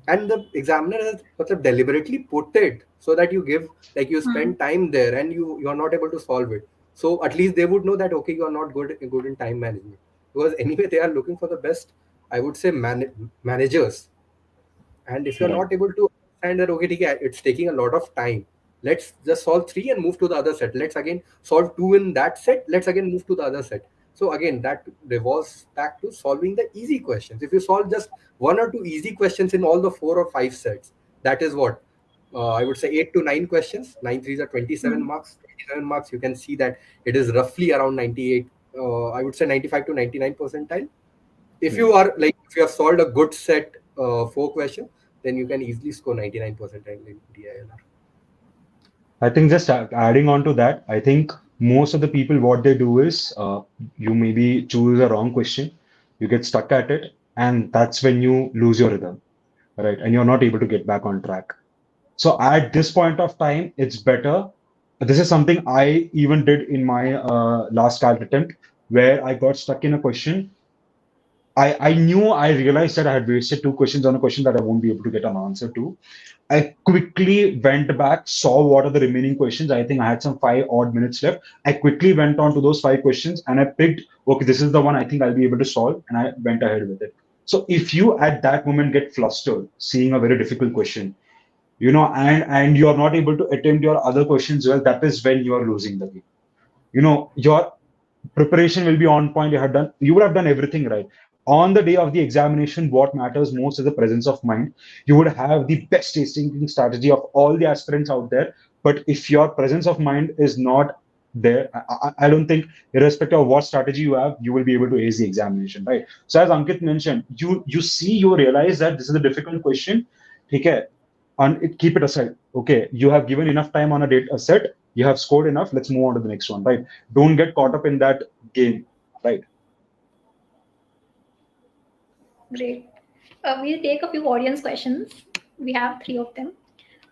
[SPEAKER 1] And the examiner has deliberately put it so that you give, like, you spend time there and you're not able to solve it. So at least they would know that, okay, you are not good in time management. Because anyway, they are looking for the best, I would say, managers. And if you're
[SPEAKER 3] Right.
[SPEAKER 1] not able to understand that, okay, it's taking a lot of time, let's just solve 3 and move to the other set. Let's again solve 2 in that set. Let's again move to the other set. So again, that revolves back to solving the easy questions. If you solve just 1 or 2 easy questions in all the 4 or 5 sets, that is what, I would say, 8 to 9 questions. 9 threes are 27 marks. 27 marks, you can see that it is roughly around 98. I would say 95 to 99 percentile. If
[SPEAKER 3] Right.
[SPEAKER 1] you are like, if you have solved a good set 4 questions, then you can easily score 99 percentile in DILR.
[SPEAKER 3] I think just adding on to that, I think most of the people, what they do is you maybe choose a wrong question, you get stuck at it, and that's when you lose your rhythm, right? And you're not able to get back on track. So at this point of time, it's better. This is something I even did in my last CAT attempt, where I got stuck in a question. I realized that I had wasted 2 questions on a question that I won't be able to get an answer to. I quickly went back, saw what are the remaining questions. I think I had some 5 odd minutes left. I quickly went on to those 5 questions and I picked, okay, this is the one I think I'll be able to solve, and I went ahead with it. So if you at that moment get flustered, seeing a very difficult question, and you're not able to attempt your other questions well, that is when you are losing the game. Your preparation will be on point. You would have done everything right. On the day of the examination, what matters most is the presence of mind. You would have the best tasting strategy of all the aspirants out there, but if your presence of mind is not there, I don't think, irrespective of what strategy you have, you will be able to ace the examination, right? So as Ankit mentioned, you realize that this is a difficult question. Okay, and keep it aside. Okay, you have given enough time on a set. You have scored enough. Let's move on to the next one, right? Don't get caught up in that game, right?
[SPEAKER 2] Great. We'll take a few audience questions. We have three of them.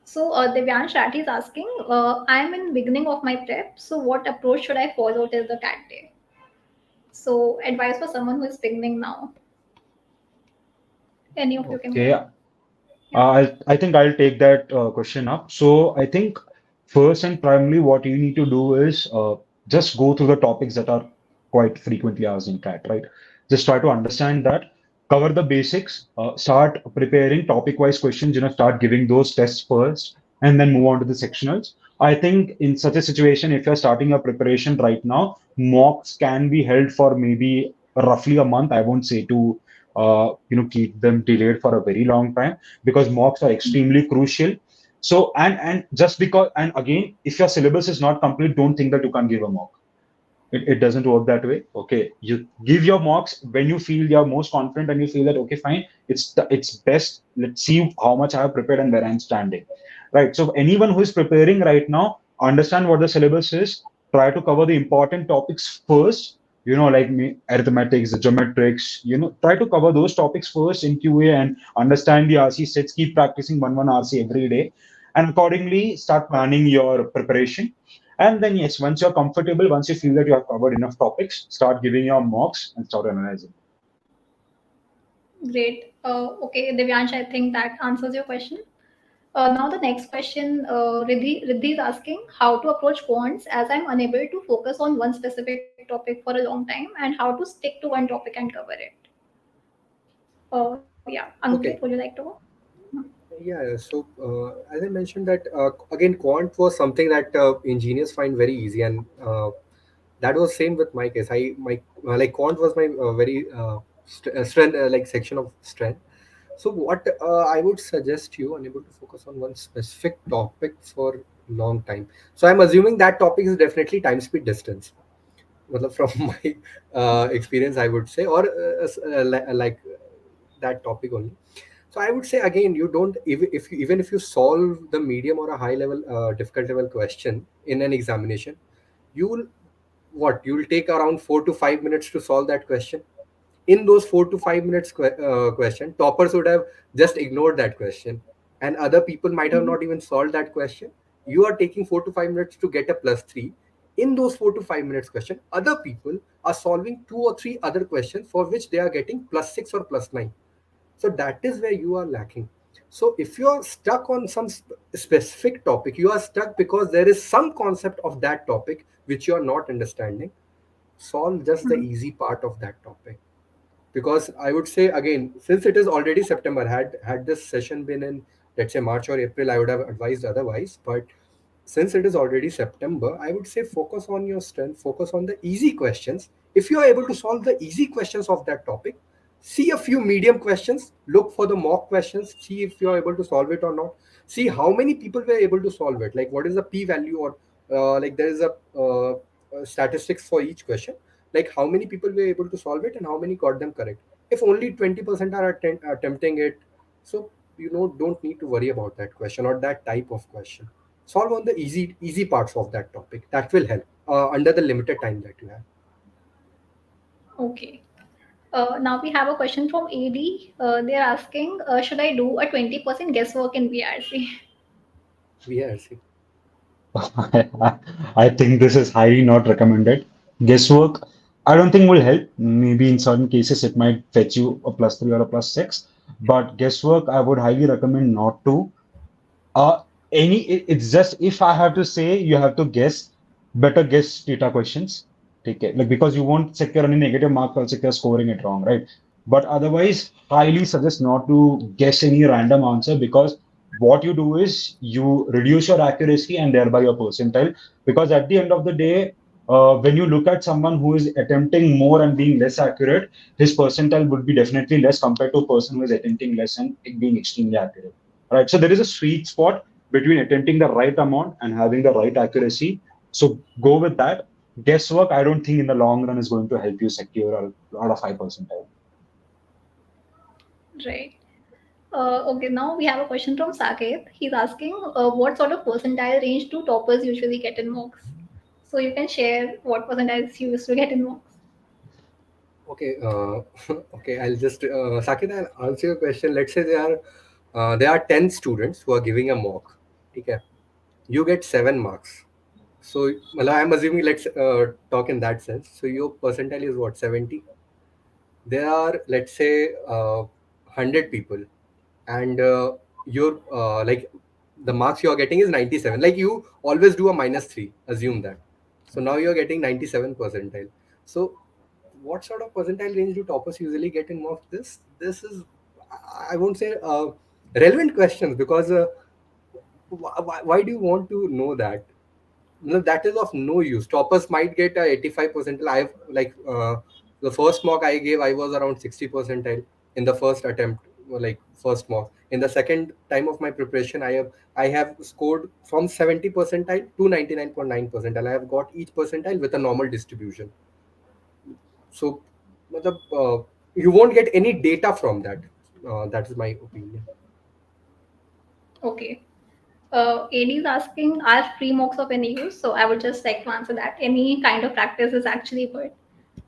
[SPEAKER 2] So Divyansh Rathi is asking, I'm in beginning of my prep. So what approach should I follow till the CAT day? So advice for someone who is beginning now. Any of you can
[SPEAKER 3] Okay,
[SPEAKER 2] go. Yeah.
[SPEAKER 3] I think I'll take that question up. So I think first and primarily, what you need to do is just go through the topics that are quite frequently asked in CAT, right? Just try to understand that. cover the basics, start preparing topic-wise questions, start giving those tests first, and then move on to the sectionals. I think in such a situation, if you're starting your preparation right now, mocks can be held for maybe roughly a month. I won't say to keep them delayed for a very long time, because mocks are extremely crucial. So and just because, and again, if your syllabus is not complete, don't think that you can't give a mock. It doesn't work that way. Okay, you give your mocks when you feel you're most confident and you feel that okay, fine, it's best. Let's see how much I have prepared and where I'm standing. Right. So anyone who is preparing right now, understand what the syllabus is. Try to cover the important topics first. Like me, arithmetics, the geometrics. Try to cover those topics first in QA and understand the RC sets. Keep practicing one RC every day, and accordingly start planning your preparation. And then, yes, once you're comfortable, once you feel that you have covered enough topics, start giving your mocks and start analyzing.
[SPEAKER 2] Great. Okay, Divyansh, I think that answers your question. Now the next question, Riddhi is asking how to approach quants as I'm unable to focus on one specific topic for a long time, and how to stick to one topic and cover it. Yeah, Ankit, would you
[SPEAKER 1] Okay.
[SPEAKER 2] like to go?
[SPEAKER 1] Yeah, so as I mentioned that again, quant was something that engineers find very easy, and that was same with my case. My like quant was my very strength like section of strength. So what I would suggest you unable to focus on one specific topic for long time. So I'm assuming that topic is definitely time, speed, distance. Well, from my experience, I would say, or like that topic only. So I would say again, you don't if you, even if you solve the medium or a high level difficult level question in an examination, you will you'll take around 4 to 5 minutes to solve that question. In those 4 to 5 minutes question, toppers would have just ignored that question, and other people might have not even solved that question. You are taking 4 to 5 minutes to get a +3. In those 4 to 5 minutes question, other people are solving two or three other questions for which they are getting +6 or +9. So that is where you are lacking. So if you are stuck on some specific topic, you are stuck because there is some concept of that topic which you are not understanding. Solve just the easy part of that topic. Because I would say again, since it is already September, had this session been in, let's say, March or April, I would have advised otherwise. But since it is already September, I would say focus on your strength, focus on the easy questions. If you are able to solve the easy questions of that topic, see a few medium questions, look for the mock questions, see if you are able to solve it or not. See how many people were able to solve it. Like what is the p value, or like there is statistics for each question. Like how many people were able to solve it and how many got them correct. If only 20% are attempting it, so don't need to worry about that question or that type of question. Solve on the easy parts of that topic. That will help under the limited time that you have.
[SPEAKER 2] Okay. Now we have a question from AD. They're asking, should I do a 20% guesswork in VRC?
[SPEAKER 1] VRC.
[SPEAKER 3] I think this is highly not recommended. Guesswork, I don't think will help. Maybe in certain cases it might fetch you a +3 or a +6, but guesswork I would highly recommend not to. Uh, it's just if I have to say, you have to guess, better guess data questions. Take it, like because you won't secure any negative mark also if you're scoring it wrong, right? But otherwise, highly suggest not to guess any random answer, because what you do is you reduce your accuracy and thereby your percentile. Because at the end of the day, when you look at someone who is attempting more and being less accurate, his percentile would be definitely less compared to a person who is attempting less and being extremely accurate. Right. So there is a sweet spot between attempting the right amount and having the right accuracy. So go with that. Guesswork, I don't think in the long run is going to help you secure a lot of high percentile.
[SPEAKER 2] Right. Okay, now we have a question from Saket. He's asking, what sort of percentile range do toppers usually get in mocks? So you can share what percentiles you used to get in mocks.
[SPEAKER 1] Okay. Okay. I'll just Saket, I'll answer your question. Let's say there are 10 students who are giving a mock. Okay. You get 7 marks. So I'm assuming, let's talk in that sense. So your percentile is what, 70? There are, let's say, 100 people, and your like the marks you are getting is 97. Like you always do a -3, assume that. So now you're getting 97 percentile. So what sort of percentile range do toppers usually get in mocks? This is, I won't say relevant questions, because why do you want to know that? No, that is of no use. Toppers might get a 85 percentile. I've like the first mock I gave, I was around 60 percentile in the first attempt, like first mock. In the second time of my preparation, I have scored from 70 percentile to 99.9 percentile. I have got each percentile with a normal distribution. So, matlab, you won't get any data from that. That is my opinion.
[SPEAKER 2] Okay. AD is asking, are free mocks of any use? So I would just like to answer that. Any kind of practice is actually good.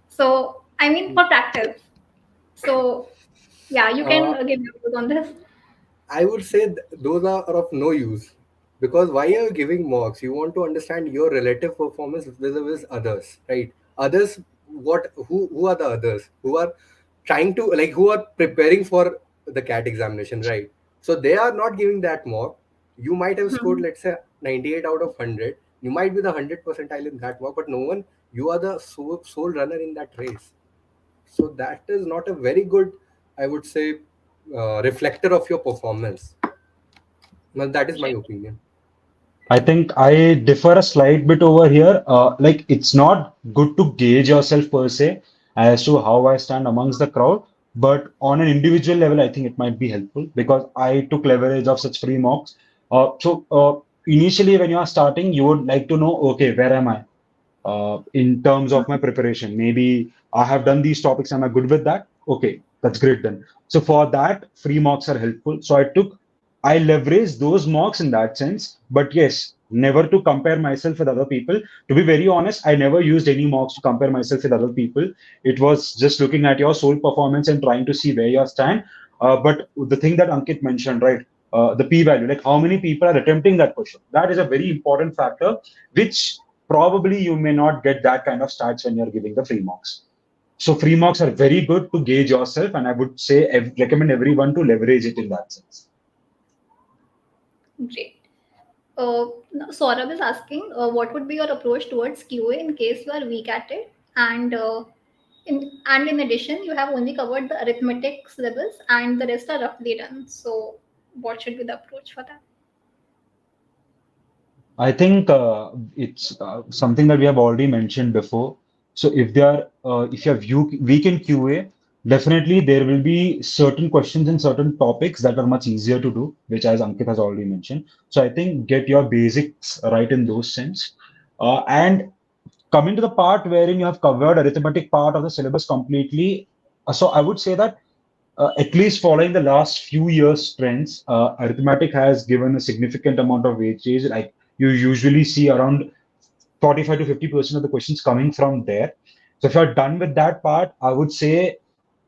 [SPEAKER 2] So, I mean, for practice. So, yeah, you can
[SPEAKER 1] Uh,
[SPEAKER 2] give your views on this.
[SPEAKER 1] I would say those are of no use, because why are you giving mocks? You want to understand your relative performance vis-a-vis others, right? Others, who are the others who are trying to, like, who are preparing for the CAT examination, right? So they are not giving that mock. You might have scored,
[SPEAKER 2] Hmm.
[SPEAKER 1] let's say, 98 out of 100. You might be the 100 percentile in that mock, but no one. You are the sole runner in that race. So that is not a very good, I would say, reflector of your performance. Well, that is my
[SPEAKER 2] Right.
[SPEAKER 1] opinion.
[SPEAKER 3] I think I differ a slight bit over here. Like it's not good to gauge yourself per se as to how I stand amongst the crowd, but on an individual level, I think it might be helpful because I took leverage of such free mocks. Initially, when you are starting, you would like to know, okay, where am I? In terms of my preparation. Maybe I have done these topics. Am I good with that? Okay, that's great then. So for that, free mocks are helpful. I leveraged those mocks in that sense. But yes, never to compare myself with other people. To be very honest, I never used any mocks to compare myself with other people. It was just looking at your sole performance and trying to see where you stand. But the thing that Ankit mentioned, right? The p value, like how many people are attempting that question. That is a very important factor, which probably you may not get that kind of stats when you're giving the free mocks. So free mocks are very good to gauge yourself, and I would say recommend everyone to leverage it in that sense.
[SPEAKER 2] Great. Now Saurabh is asking, what would be your approach towards QA in case you are weak at it? And in addition, you have only covered the arithmetic syllabus and the rest are roughly done. So, what should be the approach for that?
[SPEAKER 3] I think it's something that we have already mentioned before. So if you have weak in QA, definitely there will be certain questions and certain topics that are much easier to do, which as Ankit has already mentioned. So I think get your basics right in those sense. And coming to the part wherein you have covered arithmetic part of the syllabus completely, so I would say that at least following the last few years trends, arithmetic has given a significant amount of weightage. Like you usually see around 45 to 50% of the questions coming from there. So if you're done with that part, I would say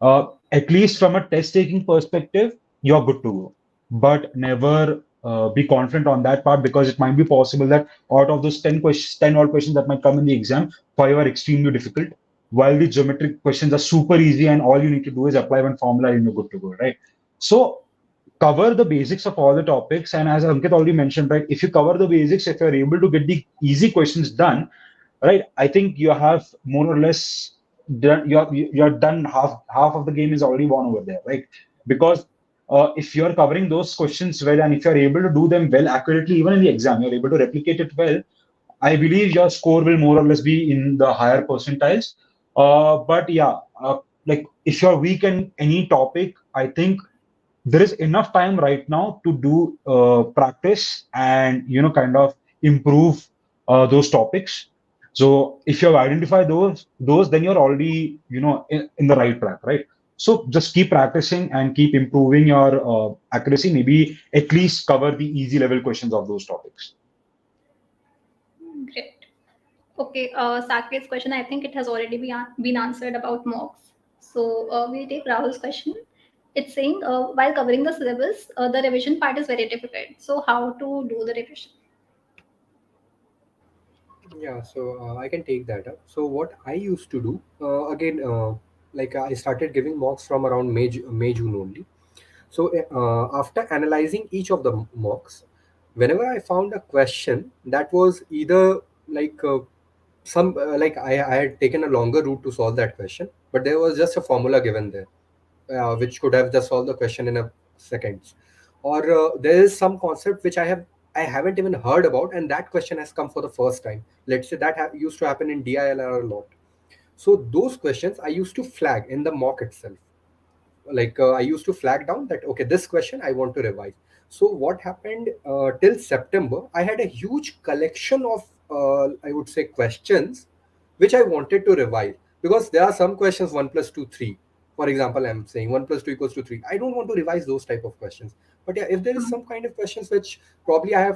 [SPEAKER 3] at least from a test taking perspective, you're good to go. But never be confident on that part because it might be possible that out of those 10 questions, 10 odd questions that might come in the exam, five are extremely difficult, while the geometric questions are super easy and all you need to do is apply one formula and you're good to go, right? So cover the basics of all the topics. And as Ankit already mentioned, right, if you cover the basics, if you're able to get the easy questions done, right, I think you have more or less done. You're done. Half of the game is already won over there, right? Because if you're covering those questions well, and if you're able to do them well accurately, even in the exam, you're able to replicate it well. I believe your score will more or less be in the higher percentiles. But yeah, like if you're weak in any topic, I think there is enough time right now to do practice and kind of improve those topics. So if you have identified those then you're already in the right track, right? So just keep practicing and keep improving your accuracy. Maybe at least cover the easy level questions of those topics.
[SPEAKER 2] Great. Okay, Saket's question, I think it has already been answered about mocks. So, we'll take Rahul's question. It's saying, while covering the syllabus, the revision part is very difficult. So, how to do the revision?
[SPEAKER 1] Yeah, so I can take that up. So what I used to do, again, like I started giving mocks from around May June only. So after analyzing each of the mocks, whenever I found a question that was either like some I had taken a longer route to solve that question, but there was just a formula given there, which could have just solved the question in a seconds. Or there is some concept which I haven't even heard about, and that question has come for the first time. Let's say that used to happen in DILR a lot. So those questions I used to flag in the mock itself. I used to flag down that okay, this question I want to revise. So what happened till September, I had a huge collection of I would say questions which I wanted to revise, because there are some questions 1 plus 2 3. For example, I'm saying 1 plus 2 equals to 3. I don't want to revise those type of questions. But yeah, if there is some kind of questions which probably I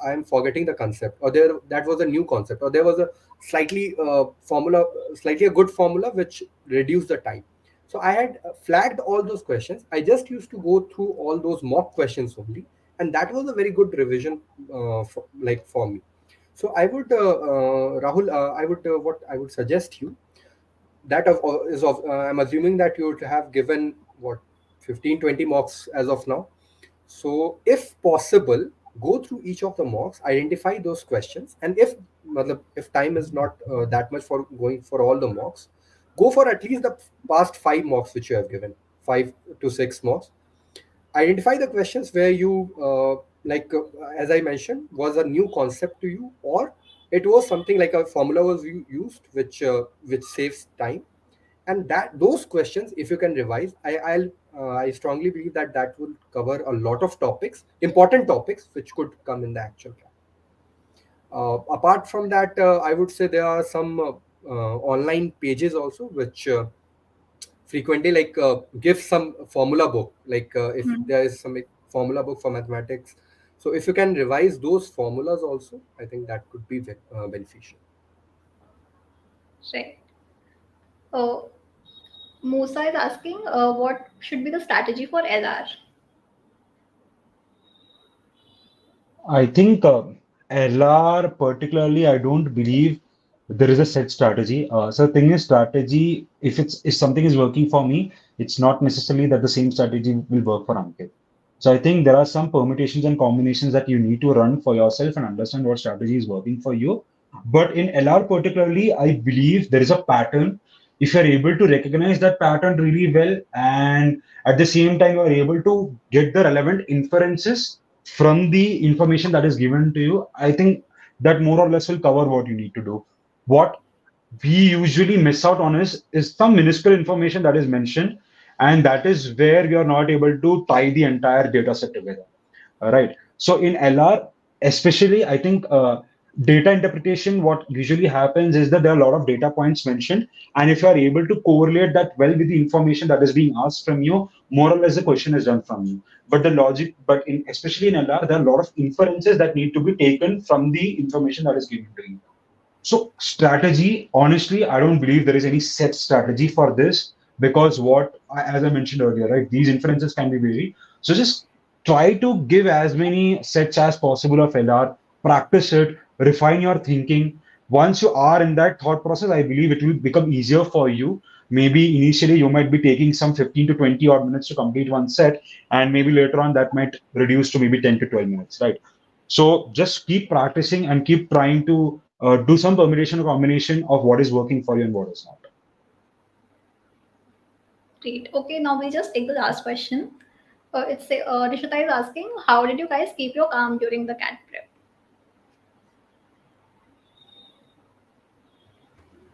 [SPEAKER 1] am forgetting the concept, or there that was a new concept, or there was a slightly formula, slightly a good formula which reduced the time. So I had flagged all those questions. I just used to go through all those mock questions only, and that was a very good revision for me. So I would, Rahul, I would what I would suggest you that I'm assuming that you would have given what 15-20 mocks as of now. So, if possible, go through each of the mocks, identify those questions, and if time is not that much for going for all the mocks, go for at least the past 5 mocks which you have given, 5 to 6 mocks. Identify the questions where you, as I mentioned, was a new concept to you, or it was something like a formula was used which saves time. And that those questions, if you can revise, I strongly believe that that will cover a lot of topics, important topics which could come in the actual class. Apart from that, I would say there are some online pages also which frequently give some formula book, if
[SPEAKER 2] Hmm.
[SPEAKER 1] there is some formula book for mathematics. So if you can revise those formulas also, I think that could be beneficial.
[SPEAKER 2] Right. Uh, Musa is asking, what should be the strategy for LR?
[SPEAKER 3] I think LR particularly, I don't believe there is a set strategy. So the thing is strategy, if something is working for me, it's not necessarily that the same strategy will work for Ankit. So I think there are some permutations and combinations that you need to run for yourself and understand what strategy is working for you. But in LR particularly, I believe there is a pattern. If you're able to recognize that pattern really well, and at the same time you are able to get the relevant inferences from the information that is given to you, I think that more or less will cover what you need to do. What we usually miss out on is some minuscule information that is mentioned, and that is where we are not able to tie the entire data set together. All right. So in LR, especially, I think data interpretation, what usually happens is that there are a lot of data points mentioned. And if you are able to correlate that well with the information that is being asked from you, more or less the question is done from you. But the logic, but in especially in LR, there are a lot of inferences that need to be taken from the information that is given to you. So strategy, honestly, I don't believe there is any set strategy for this because as I mentioned earlier, right, these inferences can be varied. So just try to give as many sets as possible of LR, practice it, refine your thinking. Once you are in that thought process, I believe it will become easier for you. Maybe initially you might be taking some 15 to 20 odd minutes to complete one set, and maybe later on that might reduce to maybe 10 to 12 minutes, right? So just keep practicing and keep trying to do some permutation or combination of what is working for you and what is not.
[SPEAKER 2] Great. Okay, now we'll just take the last question. Rishita is asking, how did you guys keep your calm during the cat prep?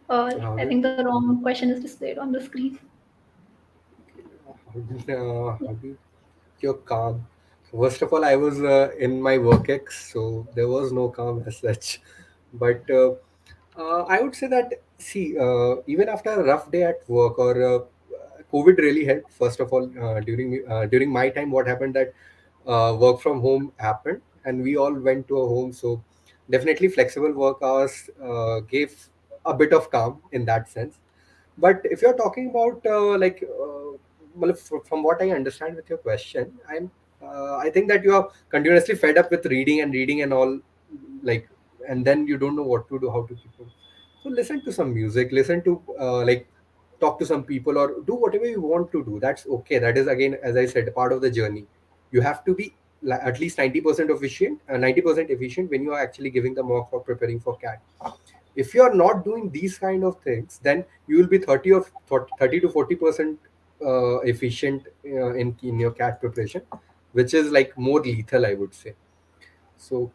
[SPEAKER 1] How
[SPEAKER 2] I
[SPEAKER 1] did
[SPEAKER 2] think the wrong question is displayed on the screen.
[SPEAKER 1] how do you're calm? First of all, I was in my work ex, so there was no calm as such. But I would say that, see, even after a rough day at work, or COVID really helped. First of all, during my time, what happened that work from home happened, and we all went to a home. So definitely, flexible work hours gave a bit of calm in that sense. But if you're talking about well, from what I understand with your question, I think that you are continuously fed up with reading and all, like, and then you don't know what to do, how to keep it. So listen to some music, listen to talk to some people, or do whatever you want to do. That's okay. That is, again, as I said, part of the journey. You have to be at least 90% efficient when you are actually giving the mock or preparing for CAT. If you are not doing these kind of things, then you will be 30 to 40% efficient in your cat preparation, which is like more lethal, I would say. So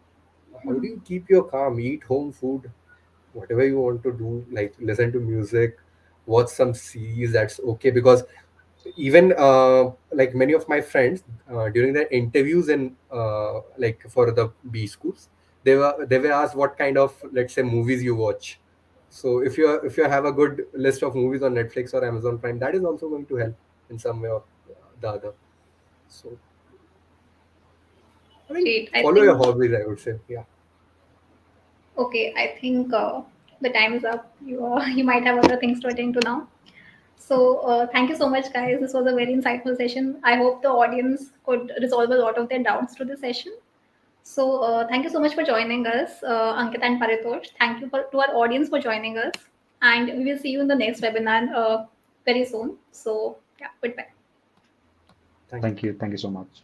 [SPEAKER 1] how do you keep your calm? Eat home food, whatever you want to do, like listen to music, watch some series, that's okay. Because even like many of my friends during their interviews in like for the B schools, they were asked what kind of, let's say, movies you watch. So if you have a good list of movies on Netflix or Amazon Prime, that is also going to help in some way or the other. So I mean,
[SPEAKER 2] Great. I
[SPEAKER 1] follow your
[SPEAKER 2] think,
[SPEAKER 1] hobbies, I would say. Yeah.
[SPEAKER 2] okay, I think the time is up. You might have other things to attend to now. So, thank you so much, guys. This was a very insightful session. I hope the audience could resolve a lot of their doubts through the session. So, thank you so much for joining us, Ankit and Paritosh. Thank you to our audience for joining us. And we will see you in the next webinar very soon. So, yeah, goodbye.
[SPEAKER 1] Thank you.
[SPEAKER 3] Thank you. Thank you so much.